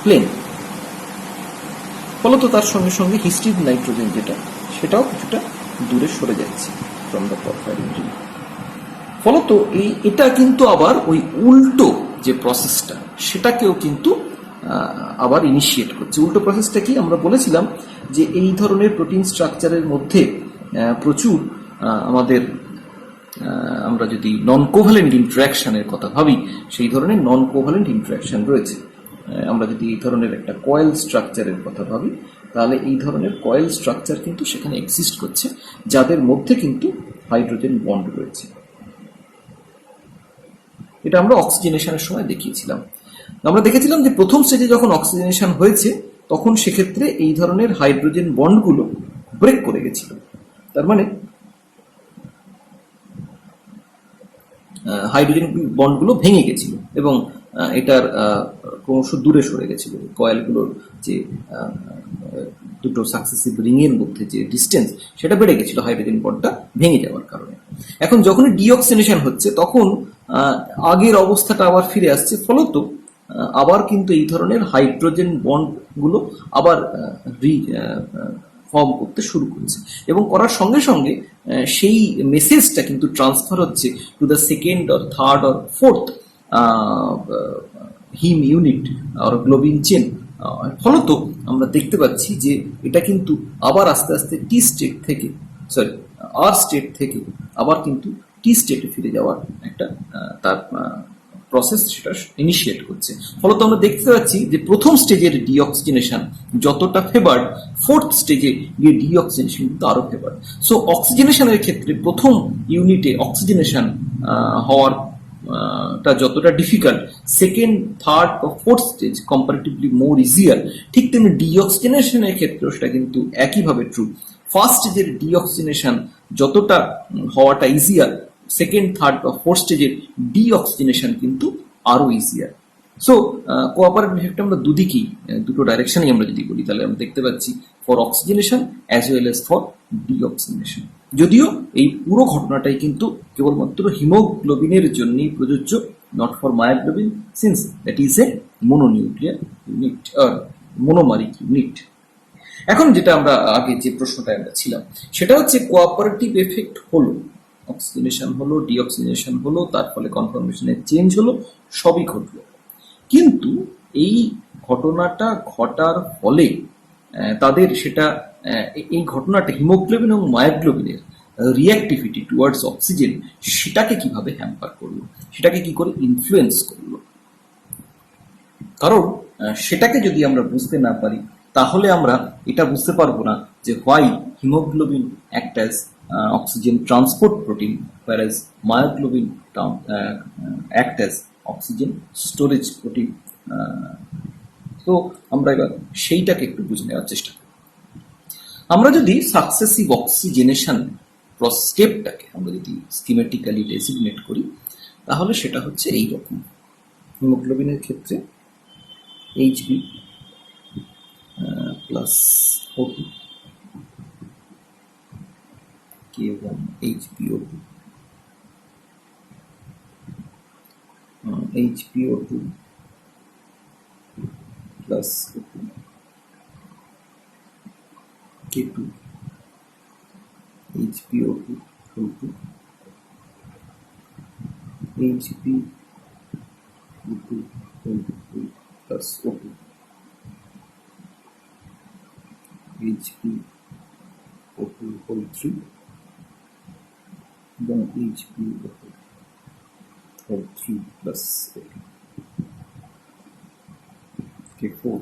plane. ফলত তার সঙ্গে সঙ্গে হিস্টিডিন নাইট্রোজেন যেটা সেটাও কিছুটা দূরে সরে যাচ্ছে ফ্রম দ্য পরফাইরিন রিং। ফলত এটা কিন্তু আবার ওই উল্টো যে প্রসেসটা সেটাকেও কিন্তু আবার ইনিশিয়েট করছে। উল্টো প্রসেসটা কি, আমরা বলেছিলাম যে এই ধরনের প্রোটিন স্ট্রাকচারের মধ্যে প্রচুর আমাদের আমরা যদি নন কোভ্যালেন্ট ইন্টারাকশনের কথা ভাবি, সেই ধরনের নন কোভ্যালেন্ট ইন্টারাকশন রয়েছে। আমরা যদি এই ধরনের একটা কয়েল স্ট্রাকচারের কথা ভাবি, তাহলে এই ধরনের কয়েল স্ট্রাকচার কিন্তু সেখানে এক্সিস্ট করছে, যাদের মধ্যে কিন্তু হাইড্রোজেন বন্ড রয়েছে। এটা আমরা অক্সিজেনেশনের সময় দেখিয়েছিলাম। আমরা দেখেছিলাম যে প্রথম স্টেজে যখন অক্সিজেনেশন হয়েছে তখন সেক্ষেত্রে এই ধরনের হাইড্রোজেন বন্ডগুলো ব্রেক করে গেছিল, তার মানে হাইড্রোজেন বন্ডগুলো ভেঙে গেছিল এবং এটার ক্রমশ দূরে সরে গেছিল। কয়েলগুলোর যে দুটো সাকসেসিভ রিং এর মধ্যে যে ডিস্টেন্স সেটা বেড়ে গেছিল হাইড্রোজেন বন্ডটা ভেঙে যাওয়ার কারণে। এখন যখনই ডিঅক্সিজেনেশন হচ্ছে তখন আগের অবস্থাটা আবার ফিরে আসছে, ফলত আবার কিন্তু এই ধরনের হাইড্রোজেন বন্ডগুলো আবার ফর্ম করতে শুরু করছে এবং করার সঙ্গে সঙ্গে সেই মেসেজটা কিন্তু ট্রান্সফার হচ্ছে to the second or third or fourth haem unit আর গ্লোবিন চেন। ফলত আমরা দেখতে পাচ্ছি যে এটা কিন্তু আবার আস্তে আস্তে টি স্টেট থেকে আর স্টেট থেকে আবার কিন্তু টি স্টেটে ফিরে যাওয়ার একটা তার প্রসেস সেটা ইনিশিয়েট করছে। ফলত আমরা দেখতে পাচ্ছি যে প্রথম স্টেজের ডিঅক্সিজেনেশন যতটা ফেভার্ড, ফোর্থ স্টেজে গিয়ে ডিঅক্সিজেনেশন কিন্তু আরো ফেভার্ড। সো অক্সিজেনেশনের ক্ষেত্রে প্রথম ইউনিটে অক্সিজেনেশন হওয়ার টা যতটা ডিফিকাল্ট, সেকেন্ড, থার্ড বা ফোর্থ স্টেজ কম্পারেটিভলি মোর ইজিয়ার, ঠিক তেমনি ডিঅক্সিজেনেশনের ক্ষেত্রেও সেটা কিন্তু একইভাবে ট্রু। ফার্স্ট স্টেজের ডিঅক্সিজেনেশন যতটা হওয়াটা ইজিয়ার, সেকেন্ড, থার্ড বা ফোর্থ স্টেজের ডিঅক্সিজেনেশন কিন্তু আরো ইজিয়ার। সো কোঅপারেটিভ ইফেক্ট আমরা দুদিকেই, দুটো ডাইরেকশনেই আমরা যদি বলি, তাহলে আমরা দেখতে পাচ্ছি for oxygenation as well as for deoxygenation. যদিও এই পুরো ঘটনাটাই কিন্তু কেবলমাত্র হিমোগ্লোবিনের জন্যই প্রযোজ্য, not for myoglobin, since that is a mononuclear unit monomeric unit. এখন যেটা আমরা আগে যে প্রশ্নটা আমরা ছিলাম সেটা হচ্ছে কোঅপারেটিভ এফেক্ট হলো, অক্সিজেনেশন হলো, ডিঅক্সিজেনেশন হলো, তার ফলে কনফর্মেশনের চেঞ্জ হলো, সবই ঘটলো, কিন্তু এই ঘটনাটা ঘটার ফলে তাদের সেটা এই ঘটনাটা হিমোগ্লোবিন এবং মায়োগ্লোবিনের রিঅ্যাক্টিভিটি টুয়ার্ডস অক্সিজেন সেটাকে কিভাবে হ্যাম্পার করলো, সেটাকে কি করে ইনফ্লুয়েন্স করলো। কারণ সেটাকে যদি আমরা বুঝতে না পারি তাহলে আমরা এটা বুঝতে পারবো না যে why haemoglobin act as oxygen transport protein whereas myoglobin act as oxygen storage protein. তো আমরা এবার সেইটাকে একটু বুঝে নেওয়ার চেষ্টা করি। আমরা যদি সাকসেসিভ অক্সিজেনেশন স্টেপটাকে আমরা যদি স্কিমেটিক্যালি ডেসিগনেট করি তাহলে সেটা হচ্ছে এই রকম। হিমোগ্লোবিনের ক্ষেত্রে HB plus O2, K1 HbO2, HbO2 plus O2, K2 HbO2 O2, HbO2 plus O2, HbO2 whole 3 এবং HbO2 whole 3 plus O2, K4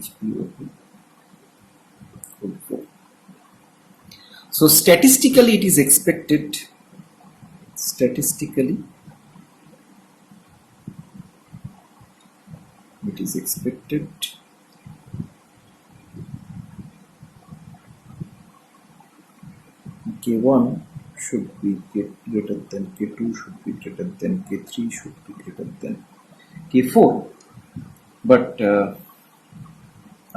HbO2 whole 4. So statistically it is expected K1 should be greater than K2, should be greater than K3, should be greater than K4, but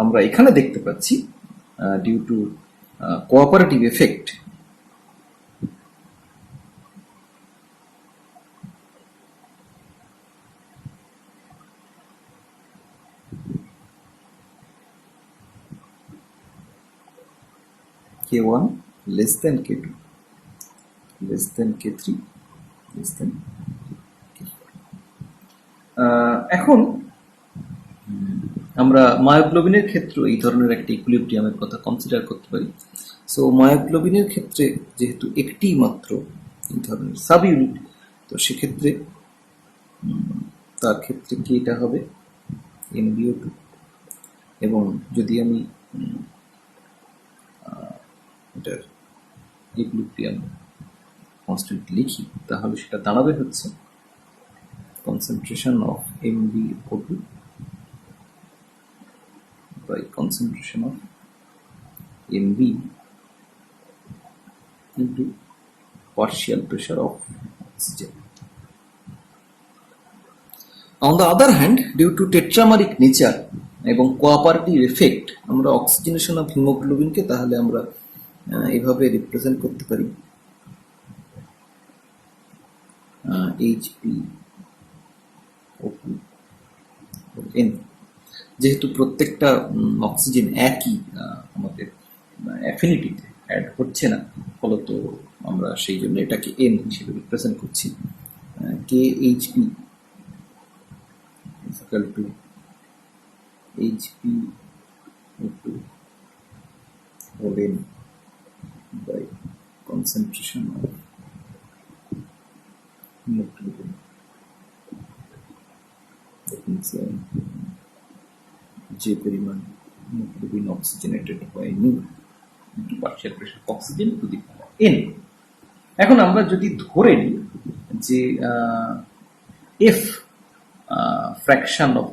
আমরা এখানে দেখতে পাচ্ছি due to cooperative effect K1 less than K2 less than K3 less than K4. এখন আমরা মায়োগ্লোবিনের ক্ষেত্রে এই ধরনের একটা ইকুইলিব্রিয়ামের কথা কনসিডার করতে পারি। সো মায়োগ্লোবিনের ক্ষেত্রে যেহেতু একটি মাত্র এই ধরনের সাব ইউনিট, তো সেক্ষেত্রে তার ক্ষেত্রে কি এটা হবে MbO2, এবং যদি আমি এটার ইকুইলিব্রিয়াম কনস্ট্যান্ট লিখি তাহলে সেটা দাঁড়াবে হচ্ছে concentration of MbO2 by concentration of Mb into partial pressure of oxygen. On the other hand, due to tetrameric nature এবং কোঅপারেটিভ এফেক্ট আমরা অক্সিজেনেশন অফ হিমোগ্লোবিনকে তাহলে আমরা এভাবে রিপ্রেজেন্ট করতে পারি HbO2n, যেহেতু প্রত্যেকটা অক্সিজেন একই আমাদের অ্যাফিনিটিতে অ্যাড হচ্ছে না, ফলত আমরা সেই জন্য এটাকে n হিসেবে রিপ্রেজেন্ট করছি। KHb is equal to HbO2 whole n by concentration of hemoglobin. That means যে পরিমাণ হিমোগ্লোবিন অক্সিজেনেটেড হয় new into partial pressure of oxygen to the power n। এখন আমরা যদি ধরে নিই যে এফ ফ্র্যাকশন অফ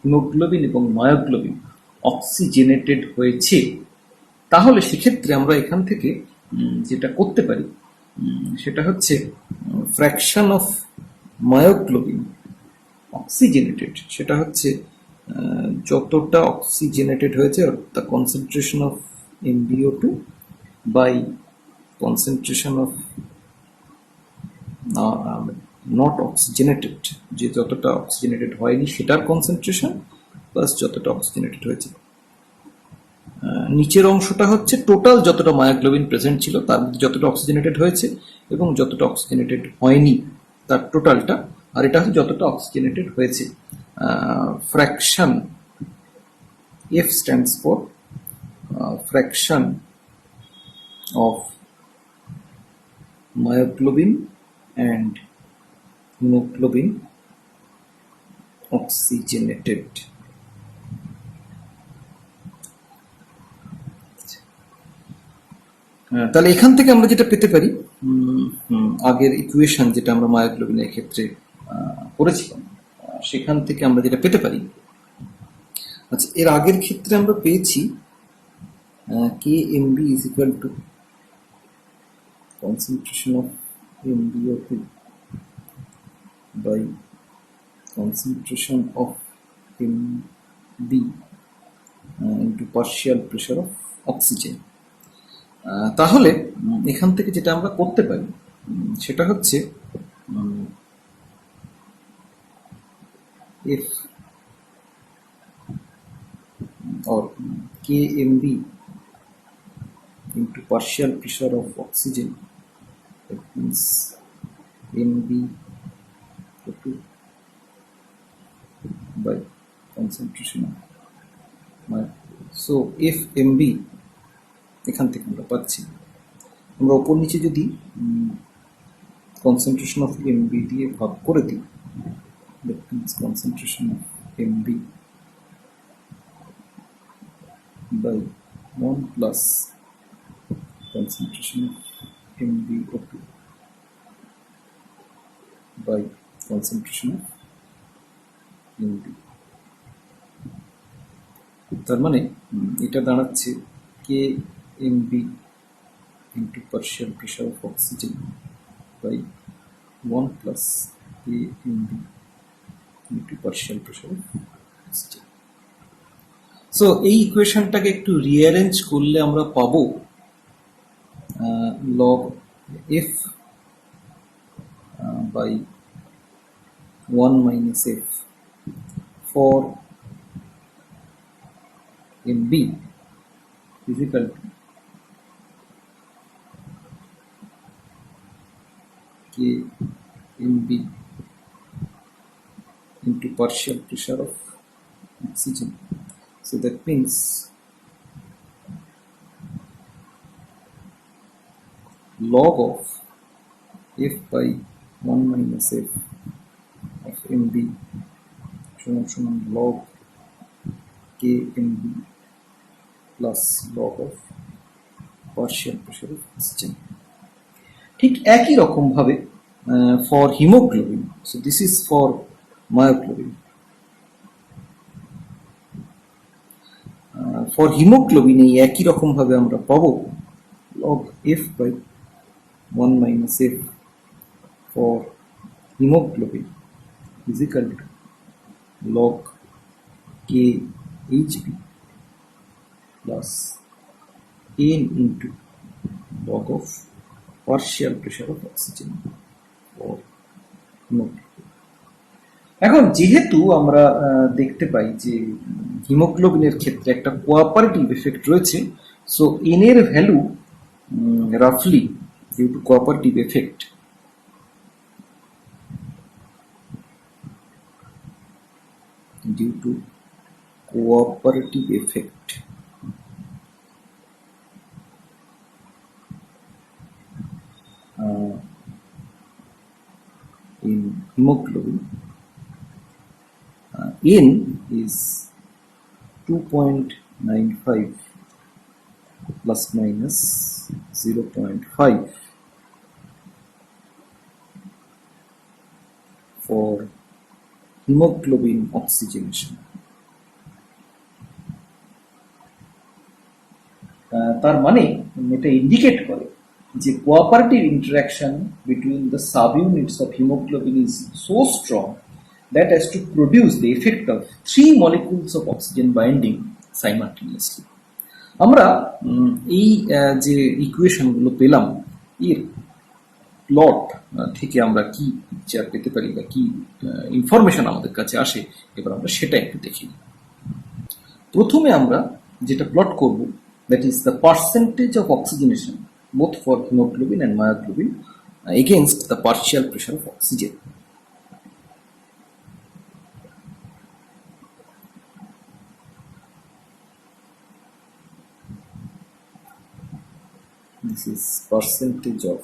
হিমোগ্লোবিন এবং মায়োগ্লোবিন অক্সিজেনেটেড হয়েছে, তাহলে সেক্ষেত্রে আমরা এখান থেকে যেটা করতে পারি সেটা হচ্ছে ফ্র্যাকশন অফ মায়োগ্লোবিন অক্সিজেনেটেড, সেটা হচ্ছে যতটা অক্সিজেনেটেড হয়েছে the concentration of MbO2 by concentration of not oxygenated, যে যতটা অক্সিজেনেটেড হয়নি সেটার কনসেন্ট্রেশন, প্লাস যতটা অক্সিজেনেটেড হয়েছে। নিচের অংশটা হচ্ছে টোটাল যতটা মায়োগ্লোবিন প্রেজেন্ট ছিল তার মধ্যে যতটা অক্সিজেনেটেড হয়েছে এবং যতটা অক্সিজেনেটেড হয়নি তার টোটালটা, আর এটা হচ্ছে যতটা অক্সিজেনেটেড হয়েছে। Fraction F stands for fraction of myoglobin and hemoglobin oxygenated. তাহলে এখান থেকে আমরা যেটা পেতে পারি, আগের ইকুয়েশন যেটা আমরা মায়োগ্লোবিনের ক্ষেত্রে করেছিলাম, সেখান থেকে আমরা যেটা পেতে পারি, আচ্ছা এর আগের ক্ষেত্রে আমরা পেয়েছি K Mb is equal to concentration of MbO2 by concentration of Mb into partial pressure of oxygen. তাহলে এখান থেকে যেটা আমরা করতে পারি সেটা হচ্ছে if or Kmb into partial pressure of oxygen, that means Mb2 by concentration of so if Mb এখান থেকে আমরা পাচ্ছি, আমরা উপর নিচে যদি concentration of Mb দিয়ে ভাগ করে দিই, that means concentration of Mb by 1 plus concentration of MbO2 by concentration of Mb, তার মানে এটা দাঁড়াচ্ছে Kmb into partial pressure of oxygen by 1 plus Kmb into partial pressure of oxygen. So এই ইকুয়েশনটাকে একটু রিঅ্যারেঞ্জ করলে আমরা পাবো log f by 1 minus f for Mb is equal to Kmb into partial pressure of oxygen. So that means log of f by 1 minus f of Mb সমান log Kmb plus log of partial pressure of oxygen. ঠিক একই রকম ভাবে for hemoglobin, so this is for myoglobin, for hemoglobin এই একই রকম ভাবে আমরা পাবো log f by 1 minus f for hemoglobin is equal to log Khb plus n into log of partial pressure of oxygen for hemoglobin. এখন যেহেতু আমরা দেখতে পাই যে হিমোগ্লোবিনের ক্ষেত্রে একটা কোঅপারেটিভ এফেক্ট রয়েছে, সো এন এর ভ্যালু রাফলি due to cooperative effect in hemoglobin, N is 2.95 plus minus 0.5 for hemoglobin oxygenation. তার মানে এটা ইন্ডিকেট করে যে cooperative interaction between the sub units of haemoglobin is so strong that has to produce the effect of 3 molecules of oxygen binding simultaneously. আমরা এই যে ইকুয়েশনগুলো পেলাম এর প্লট থেকে আমরা কি পিকচার পেতে পারি বা কি ইনফরমেশন আমাদের কাছে আসে, এবার আমরা সেটা একটু দেখি। প্রথমে আমরা যেটা প্লট করব, that is the percentage of oxygenation both for hemoglobin and myoglobin against the partial pressure of oxygen. This is percentage of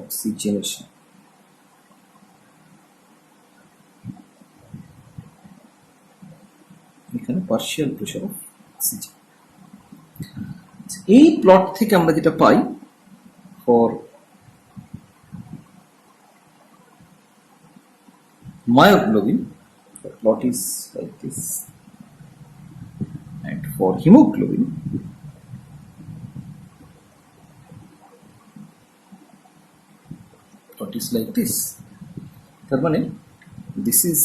oxygenation. এখানে পার্শিয়াল প্রেশার অফ অক্সিজেন। এই প্লট থেকে আমরা যেটা পাই for myoglobin, the plot is like this, and for hemoglobin plot is like this. তার মানে this is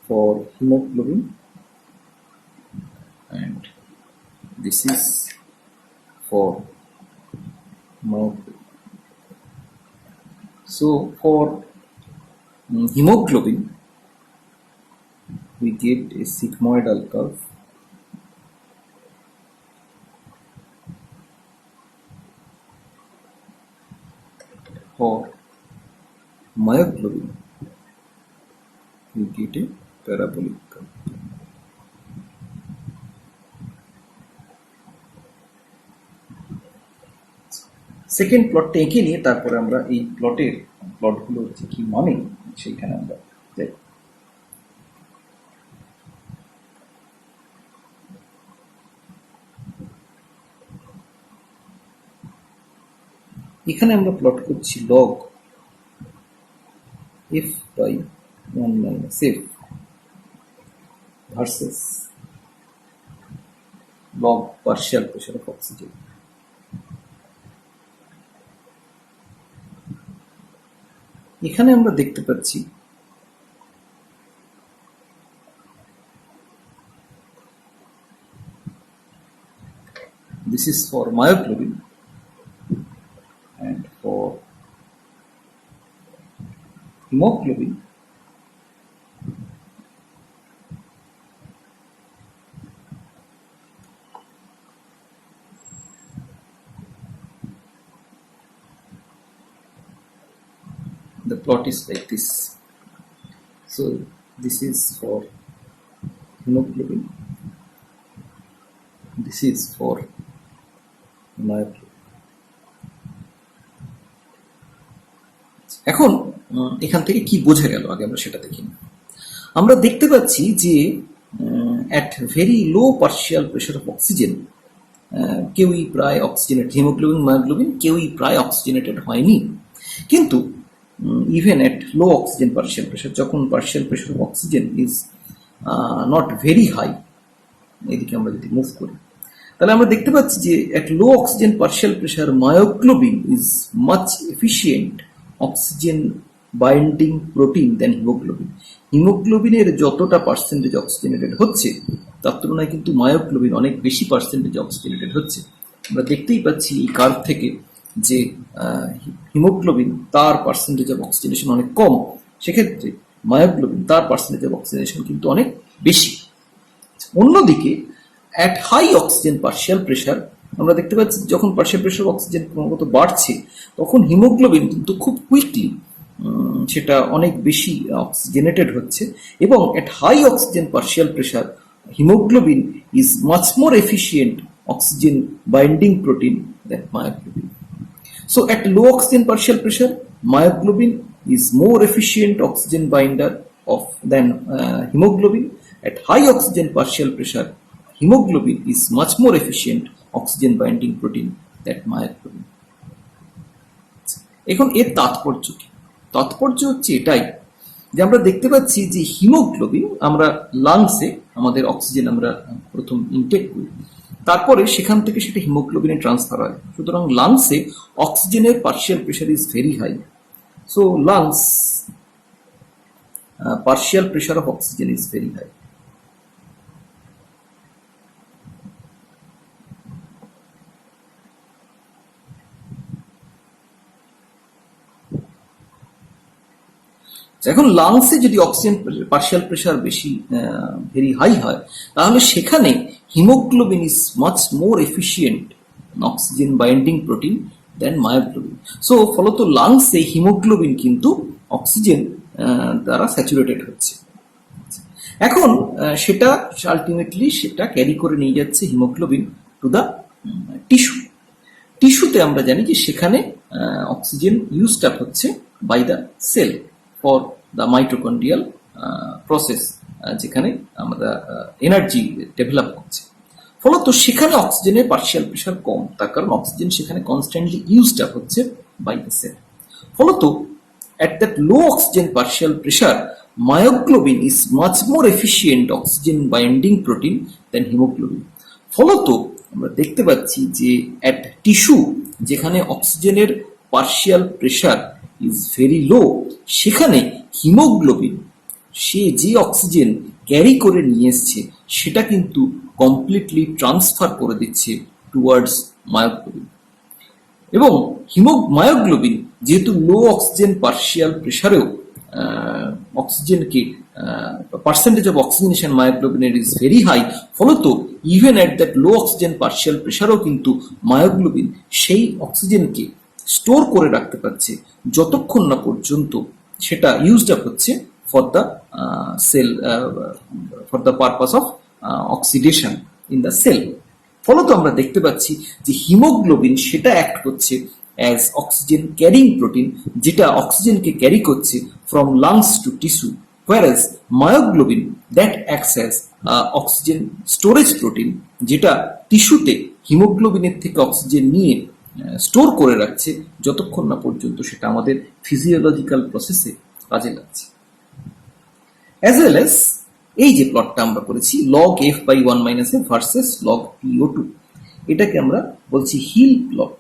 for hemoglobin and this is for myoglobin. So for hemoglobin we get a sigmoidal curve. For myoglobin we get a parabolic curve. Second প্লটটা এঁকে নিয়ে তারপরে আমরা এই প্লটগুলো হচ্ছে কি মানে সেইখানে আমরা যাই। এখানে আমরা প্লট করছি log f by 1 minus f versus log partial pressure of oxygen. এখানে আমরা দেখতে পাচ্ছি this is for myoglobin and for hemoglobin the plot is like this. So this is for hemoglobin, this is for myoglobin. এখন এখান থেকে কি বোঝা গেল আগে আমরা সেটা দেখি। আমরা দেখতে পাচ্ছি যে at very low partial pressure of oxygen কেউই প্রায় অক্সিজেনেট, হিমোগ্লোবিন মায়োগ্লোবিন কেউই প্রায় অক্সিজেনেটেড হয়নি। কিন্তু even at low oxygen partial pressure, যখন partial pressure of oxygen is not very high, এদিকে আমরা যদি মুভ করি তাহলে আমরা দেখতে পাচ্ছি যে at low oxygen partial pressure myoglobin is much efficient oxygen binding protein than haemoglobin. হিমোগ্লোবিনের যতটা পার্সেন্টেজ অক্সিজেনেটেড হচ্ছে তার তুলনায় কিন্তু মায়োগ্লোবিন অনেক বেশি পার্সেন্টেজ অক্সিজেনেটেড হচ্ছে। আমরা দেখতেই পাচ্ছি এই কার্ভ থেকে যে হিমোগ্লোবিন তার পার্সেন্টেজ অফ অক্সিজেনেশন অনেক কম, সেক্ষেত্রে মায়োগ্লোবিন তার পার্সেন্টেজ অফ অক্সিজেনেশন কিন্তু অনেক বেশি। অন্যদিকে at high oxygen partial pressure আমরা দেখতে পাচ্ছি যখন পার্শিয়াল প্রেশার অক্সিজেন ক্রমাগত বাড়ছে তখন হিমোগ্লোবিন কিন্তু খুব কুইকলি সেটা অনেক বেশি অক্সিজেনেটেড হচ্ছে, এবং at high oxygen partial pressure haemoglobin is much more efficient oxygen binding protein than myoglobin. So at low oxygen partial pressure, myoglobin is more efficient oxygen binder than hemoglobin. At high oxygen partial pressure, hemoglobin is much more efficient oxygen binding protein than myoglobin. এখন এর তাৎপর্য কি? তাৎপর্য হচ্ছে এটাই যে আমরা দেখতে পাচ্ছি যে হিমোগ্লোবিন আমরা লাংসে আমাদের অক্সিজেন আমরা প্রথম ইনটেক করি, তারপরে সেখান থেকে সেটা হিমোগ্লোবিনে ট্রান্সফার হয়। সুতরাং লাংসে অক্সিজেনের partial pressure is very high. So lungs partial pressure of oxygen is very high. এখন লাংসে যদি অক্সিজেন পার্শিয়াল প্রেশার বেশি ভেরি হাই হয়, তাহলে সেখানে haemoglobin is much more efficient oxygen binding protein then myoglobin. So ফলত লাংসে হিমোগ্লোবিন কিন্তু অক্সিজেন দ্বারা স্যাচুরেটেড হচ্ছে। এখন সেটা আলটিমেটলি সেটা ক্যারি করে নিয়ে যাচ্ছে হিমোগ্লোবিন টু দ্য টিস্যু। টিস্যুতে আমরা জানি যে সেখানে অক্সিজেন ইউজড আপ হচ্ছে by the cell for the mitochondrial process, যেখানে আমরা এনার্জি ডেভেলপ করছে। ফলত সেখানে অক্সিজেনের পার্শিয়াল প্রেশার কম, তার কারণ অক্সিজেন সেখানে কনস্ট্যান্টলি ইউজড আপ হচ্ছে বাই দ্য সেল। ফলত at that low oxygen partial pressure, myoglobin is much more efficient oxygen binding protein than hemoglobin. ফলত আমরা দেখতে পাচ্ছি যে at টিস্যু যেখানে অক্সিজেনের partial pressure is very low, সেখানে হিমোগ্লোবিন সে যে অক্সিজেন ক্যারি করে নিয়ে এসছে সেটা কিন্তু কমপ্লিটলি ট্রান্সফার করে দিচ্ছে টুয়ার্ডস মায়োগ্লোবিন। এবং মায়োগ্লোবিন যেহেতু লো অক্সিজেন পার্শিয়াল প্রেশারেও অক্সিজেনকে পার্সেন্টেজ অফ অক্সিজেনেশন মায়োগ্লোবিনের ইজ ভেরি হাই, ফলত even at that low oxygen partial প্রেশারেও কিন্তু মায়োগ্লোবিন সেই অক্সিজেনকে স্টোর করে রাখতে পারছে যতক্ষণ না পর্যন্ত সেটা ইউজড আপ হচ্ছে for the cell, for the purpose of oxidation in the cell. ফলত আমরা দেখতে পাচ্ছি যে হিমোগ্লোবিন সেটা অ্যাক্ট করছে অ্যাজ অক্সিজেন ক্যারিং প্রোটিন, যেটা অক্সিজেনকে ক্যারি করছে from lungs to tissue, whereas myoglobin that acts as oxygen storage protein, যেটা টিস্যুতে হিমোগ্লোবিনের থেকে অক্সিজেন নিয়ে স্টোর করে রাখছে যতক্ষণ না পর্যন্ত সেটা আমাদের ফিজিওলজিক্যাল প্রসেসে কাজে লাগছে। অ্যাজ ওয়েল অ্যাজ এই যে প্লটটা আমরা করেছি log f by 1 minus f versus log PO2, এটাকে আমরা বলছি হিল প্লট।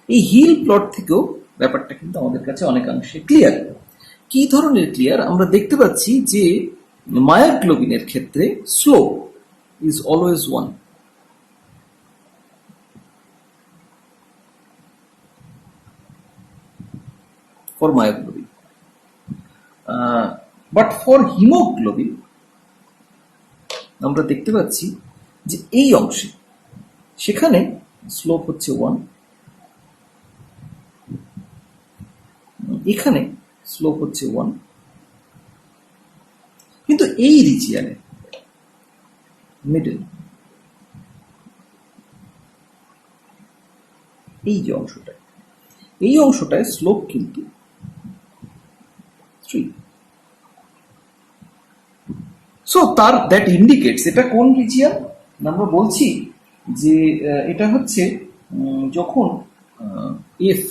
এই হিল প্লট থেকেও ব্যাপারটা কিন্তু আমাদের কাছে অনেকাংশে ক্লিয়ার। কি ধরনের ক্লিয়ার? আমরা দেখতে পাচ্ছি যে মায়োগ্লোবিনের ক্ষেত্রে slope is always 1, for myoglobin, but for hemoglobin আমরা দেখতে পাচ্ছি যে এই অংশে সেখানে স্লোপ হচ্ছে 1, এখানে স্লোপ হচ্ছে 1, কিন্তু এই রিজিয়নে মিডল এই যে অংশটায়, এই অংশটায় স্লোপ কিন্তু 3. সো তার দ্যাট ইন্ডিকেটস এটা কোন রিজিয়ন আমরা বলছি যে এটা হচ্ছে যখন F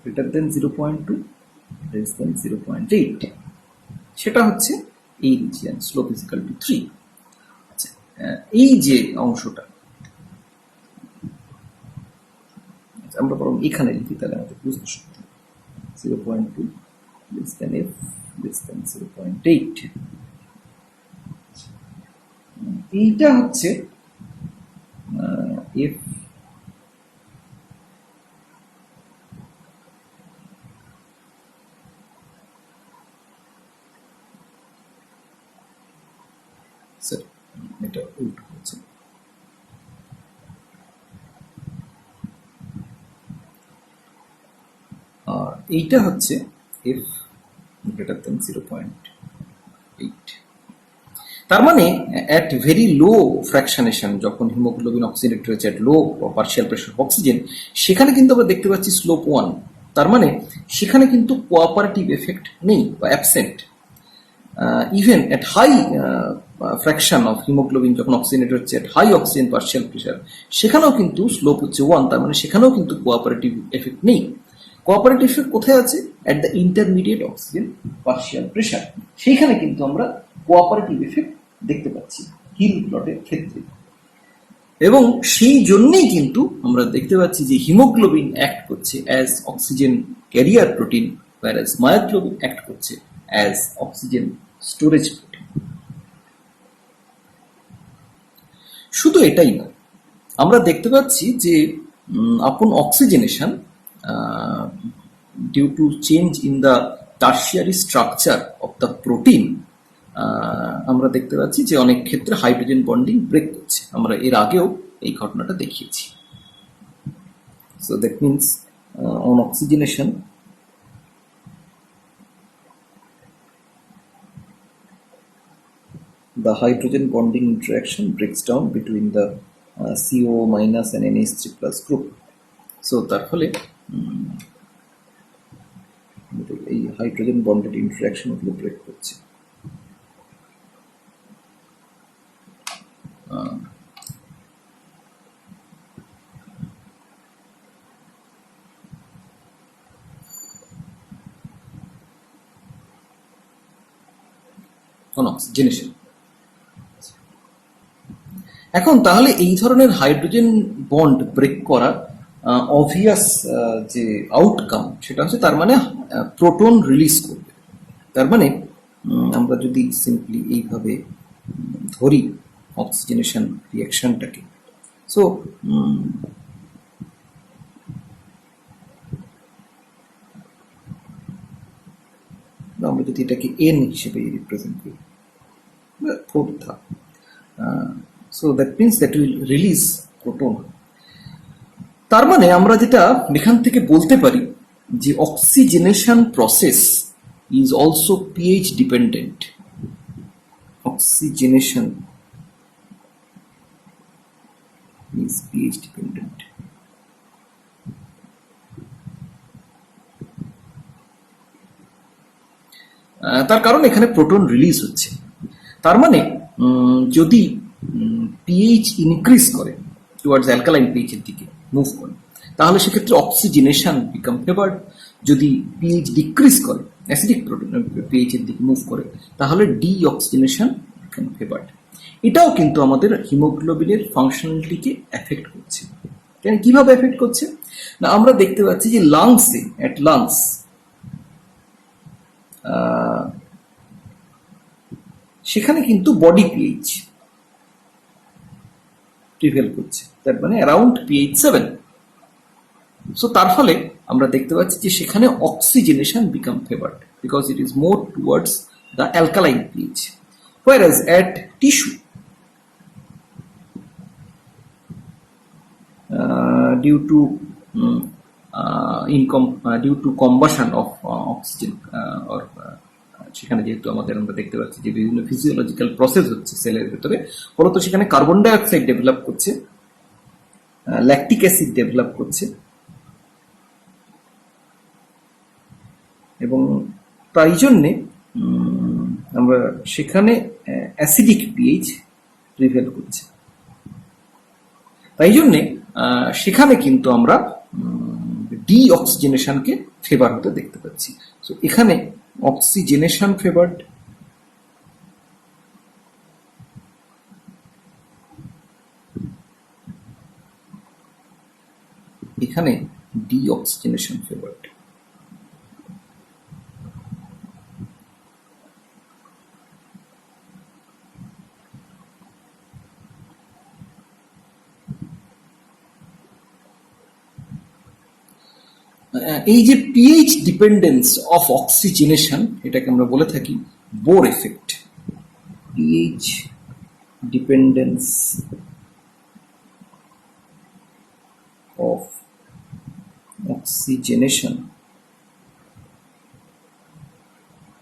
greater than 0.2 less than 0.8, সেটা হচ্ছে এই region slope is equal two 3। আচ্ছা, এই যে অংশটা আমরা বরং এখানে লিখি, তাহলে আমাদের বুঝতে সুবিধা। 0.2 less than f less than 0.8, এইটা হচ্ছে f স্যার এটা উল্টো হচ্ছে, আর এইটা হচ্ছে f greater than 0.8। তার মানে at very low fractionation যখন হিমোগ্লোবিন অক্সিডেটেড হয়েছে at low partial pressure oxygen, সেখানে কিন্তু আমরা দেখতে পাচ্ছি স্লোপ 1। তার মানে সেখানে কিন্তু কোঅপারেটিভ এফেক্ট নেই বা absent. Even at high fraction of haemoglobin যখন অক্সিজেনেটেড হচ্ছে at high oxygen partial pressure, সেখানেও কিন্তু স্লোপ হচ্ছে 1। তার মানে সেখানেও কিন্তু কোঅপারেটিভ এফেক্ট নেই। কোঅপারেটিভ এফেক্ট কোথায় আছে? At the intermediate oxygen partial pressure, সেইখানে কিন্তু আমরা কোঅপারেটিভ এফেক্ট দেখতে পাচ্ছি হিল প্লটের ক্ষেত্রে। এবং সেই জন্যই কিন্তু আমরা দেখতে পাচ্ছি যে হিমোগ্লোবিন অ্যাক্ট করছে as oxygen carrier protein, whereas myoglobin act করছে অ্যাজ অক্সিজেন স্টোরেজ প্রোটিন। শুধু এটাই না, আমরা দেখতে পাচ্ছি যে upon oxygenation due to change in the tertiary structure of the protein, আমরা দেখতে পাচ্ছি যে অনেক ক্ষেত্রে হাইড্রোজেন বন্ডিং ব্রেক করছে। আমরা এর আগেও এই ঘটনাটা দেখিয়েছি। So that means on oxygenation the hydrogen bonding interaction breaks down between the CO minus and NH3 plus group. So তার ফলে এই হাইড্রোজেন বন্ডেড ইন্টারাকশন গুলো ব্রেক করছে। অক্সিজেনেশন। এখন তাহলে এই ধরনের হাইড্রোজেন বন্ড ব্রেক করার অবভিয়াস যে আউটকাম সেটা হচ্ছে তার মানে প্রোটন রিলিজ করবে। তার মানে আমরা যদি সিম্পলি এইভাবে ধরি অক্সিজেনেশন রিয়াকশনটাকে, সো আমরা যদি এটাকে এন হিসেবে রিপ্রেজেন্ট করি, ফোর্থ ধাপ, so that means that will release proton. তার মানে আমরা যেটা এখান থেকে বলতে পারি যে oxygenation process is also pH dependent. Oxygenation is pH dependent. তার কারণ এখানে প্রোটন রিলিজ হচ্ছে। তার মানে যদি পিএইচ ইনক্রিজ করে টুয়ার্ডস অ্যালকালাইন পিএইচ এর দিকে মুভ করে, তাহলে সেক্ষেত্রে অক্সিজেনেশন বিকাম ফেভার্ড। যদি পিএইচ ডিক্রিজ করে, অ্যাসিডিক পিএইচ এর দিকে মুভ করে, তাহলে ডি অক্সিজেনেশন বিকাম ফেভার্ড। এটাও কিন্তু আমাদের হিমোগ্লোবিনের ফাংশনালিটিকে এফেক্ট করছে। কিভাবে এফেক্ট করছে না, আমরা দেখতে পাচ্ছি যে লাংসে, অ্যাট লাংস সেখানে কিন্তু বডি পিএইচ প্রিভেল করছে, তার মানে অ্যারাউন্ড পিএইচ 7। সো তার ফলে আমরা দেখতে পাচ্ছি যে সেখানে oxygenation become favoured because it is more towards the alkaline pH. whereas at tissue due to combustion of oxygen or সেখানে যেহেতু আমরা দেখতে পাচ্ছি যে বিভিন্ন ফিজিওলজিক্যাল প্রসেস হচ্ছে সেলের ভেতরে, ফলত সেখানে কার্বন ডাই অক্সাইড ডেভেলপ করছে, ল্যাকটিক অ্যাসিড ডেভেলপ করছে, এবং তাই জন্যে আমরা সেখানে অ্যাসিডিক পিএইচ প্রিভেল করছে। তাই জন্যে সেখানে কিন্তু আমরা ডি অক্সিজেনেশনকে ফেভার হতে দেখতে পাচ্ছি। সো এখানে অক্সিজেনেশন ফেভার্ড, এখানে ডি অক্সিজেনেশন ফেভার্ড। এই যে পিএইচ ডিপেন্ডেন্স অফ অক্সিজেনেশন, এটাকে আমরা বলে থাকি Bohr effect. PH dependence of oxygenation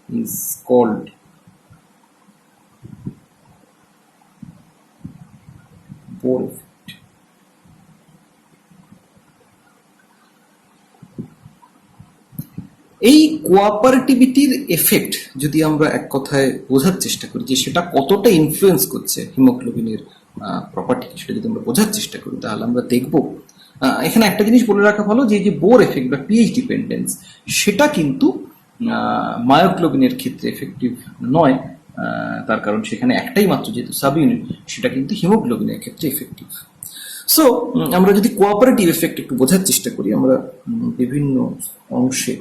is called Bohr effect. এই কোঅপারেটিভিটির এফেক্ট যদি আমরা এক কথায় বোঝার চেষ্টা করি যে সেটা কতটা ইনফ্লুয়েন্স করছে হিমোগ্লোবিনের প্রপার্টি, সেটা যদি আমরা বোঝার চেষ্টা করি, তাহলে আমরা দেখব এখানে একটা জিনিস বলে রাখা ভালো যে বোর এফেক্ট বা পিএইচ ডিপেন্ডেন্স সেটা কিন্তু মায়োগ্লোবিনের ক্ষেত্রে এফেক্টিভ নয়। তার কারণ সেখানে একটাই মাত্র যেহেতু সাব ইউনিট, সেটা কিন্তু হিমোগ্লোবিনের ক্ষেত্রে এফেক্টিভ। সো আমরা যদি কোঅপারেটিভ এফেক্ট একটু বোঝার চেষ্টা করি, আমরা বিভিন্ন অংশে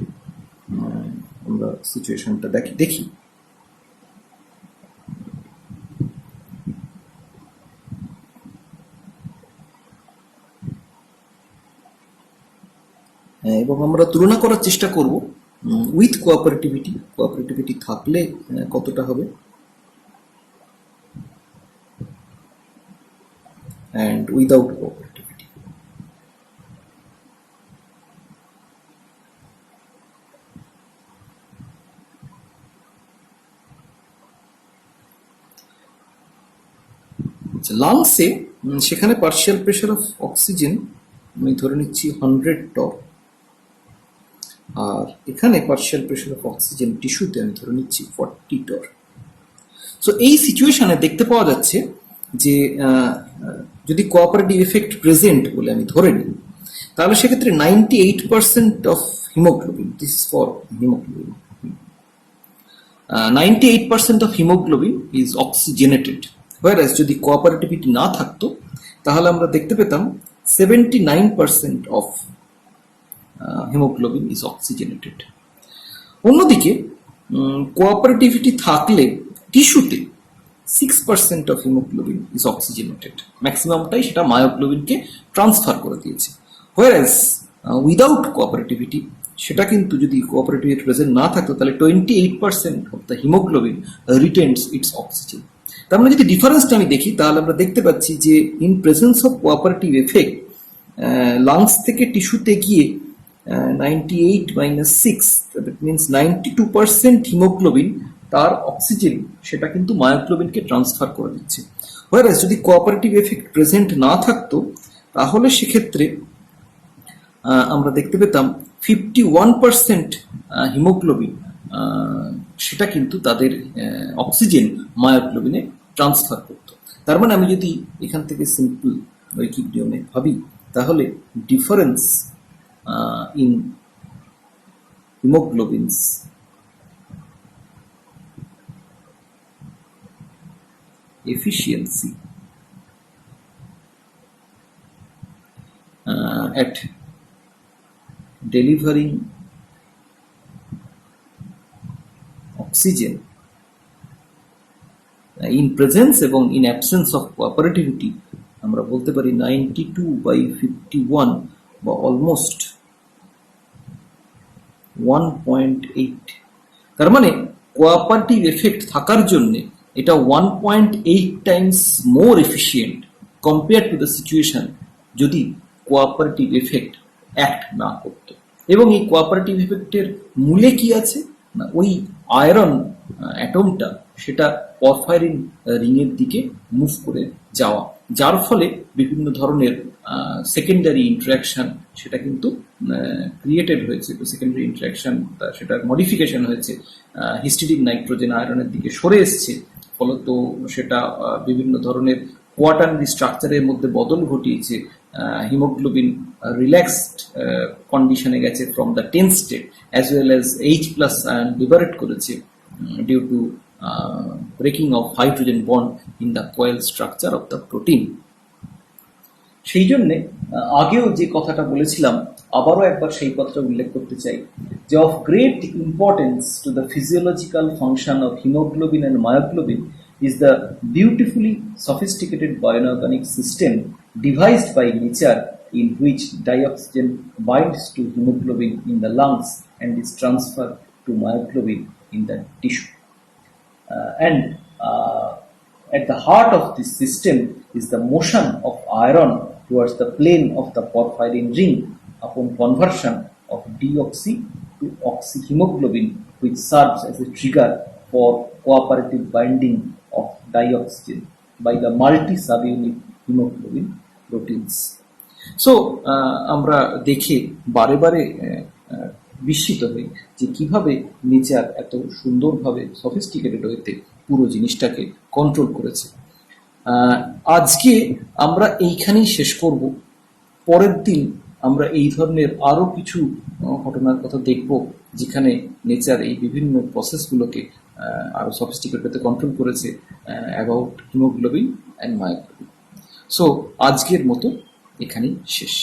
আমরা সিচুয়েশনটা দেখি। এবং আমরা তুলনা করার চেষ্টা করব উইথ কোঅপারেটিভিটি থাকলে কতটা হবে অ্যান্ড উইদাউট কোঅপারেটিভিটি। লাংসে সেখানে পার্শিয়াল প্রেশার অফ অক্সিজেন আমি ধরে নিচ্ছি 100 টর, আর এখানে পার্শিয়াল প্রেশার অফ অক্সিজেন টিস্যুতে আমি ধরে নিচ্ছি 40 টর। সো এই সিচুয়েশনে দেখতে পাওয়া যাচ্ছে যে যদি কোঅপারেটিভ এফেক্ট প্রেজেন্ট বলে আমি ধরে নিই, তাহলে সেক্ষেত্রে 98% of haemoglobin, this is for haemoglobin, 98% of haemoglobin is oxygenated. Whereas যদি কোঅপারেটিভিটি না থাকতো তাহলে আমরা দেখতে পেতাম 79% অফ হিমোগ্লোবিন ইজ অক্সিজেনেটেড। অন্যদিকে কোঅপারেটিভিটি থাকলে টিস্যুতে 6% অফ হিমোগ্লোবিন ইজ অক্সিজেনেটেড, ম্যাক্সিমামটাই সেটা মায়োগ্লোবিনকে ট্রান্সফার করে দিয়েছে। হোয়ারাস উইদাউট কোঅপারেটিভিটি, সেটা কিন্তু যদি কোঅপারেটিভিটি প্রেজেন্ট না থাকতো তাহলে 28% of the haemoglobin রিটেন্স it's oxygen. তার মানে যদি ডিফারেন্সটা আমি দেখি তাহলে আমরা দেখতে পাচ্ছি যে in presence of cooperative effect lungs থেকে টিস্যুতে গিয়ে 98 minus 6, that means 92% হিমোগ্লোবিন তার অক্সিজেন সেটা কিন্তু মায়োগ্লোবিনকে ট্রান্সফার করে দিচ্ছে। হোয়ারাস যদি কোঅপারেটিভ এফেক্ট প্রেজেন্ট না থাকতো তাহলে সেক্ষেত্রে আমরা দেখতে পেতাম 51% হিমোগ্লোবিন সেটা কিন্তু তাদের অক্সিজেন মায়োগ্লোবিনে ট্রান্সফার করতো। তার মানে আমি যদি এখান থেকে সিম্পল রৈখিক নিয়মে ভাবি তাহলে difference in hemoglobins efficiency at delivering oxygen in presence এবং in absence of cooperativity আমরা বলতে পারি 92/51 বা অলমোস্ট 1.8। তার মানে কোঅপারেটিভ এফেক্ট থাকার জন্য এটা 1.8 times more efficient compare to the situation যদি কোঅপারেটিভ এফেক্ট অ্যাক্ট না করতো। এবং এই কোঅপারেটিভ এফেক্টের মূলে কি আছে না, ওই আয়রন অ্যাটমটা সেটা পরফাইরিন রিংয়ের দিকে মুভ করে যাওয়া, যার ফলে বিভিন্ন ধরনের সেকেন্ডারি ইন্টারাকশন সেটা কিন্তু ক্রিয়েটেড হয়েছে। তো সেকেন্ডারি ইন্টারাকশন সেটা মডিফিকেশন হয়েছে, হিস্টিডিন নাইট্রোজেন আয়রনের দিকে সরে এসছে, ফলত সেটা বিভিন্ন ধরনের কোয়াটার্নারি স্ট্রাকচারের মধ্যে বদল ঘটিয়েছে। হিমোগ্লোবিন রিল্যাক্সড কন্ডিশনে গেছে from the tense state, as well as H+ ion liberate করেছে due to breaking of hydrogen bond in the coil structure of the protein. সেই জন্যে আগেও যে কথাটা বলেছিলাম আবারও একবার সেই কথাটা উল্লেখ করতে চাই যে of great importance to the physiological function of haemoglobin and myoglobin is the beautifully sophisticated bioinorganic system devised by nature in which dioxygen binds to hemoglobin in the lungs and is transferred to myoglobin in the tissue. At the heart of this system is the motion of iron towards the plane of the porphyrin ring upon conversion of deoxy to oxyhemoglobin, which serves as a trigger for cooperative binding of dioxygen by the multi-subunit hemoglobin proteins. So আমরা দেখে বারে বারে বিস্মিত হই যে কিভাবে nature এত সুন্দরভাবে সফিস্টিকেটেড হইতে পুরো জিনিসটাকে কন্ট্রোল করেছে। আজকে আমরা এইখানেই শেষ করব। পরের দিন আমরা এই ধরনের আরো কিছু ঘটনার কথা দেখব যেখানে নেচার এই বিভিন্ন প্রসেসগুলোকে আরো সফিস্টিকেটেড হতে কন্ট্রোল করেছে about haemoglobin and myoglobin. So আজকের মতো এখানেই শেষ।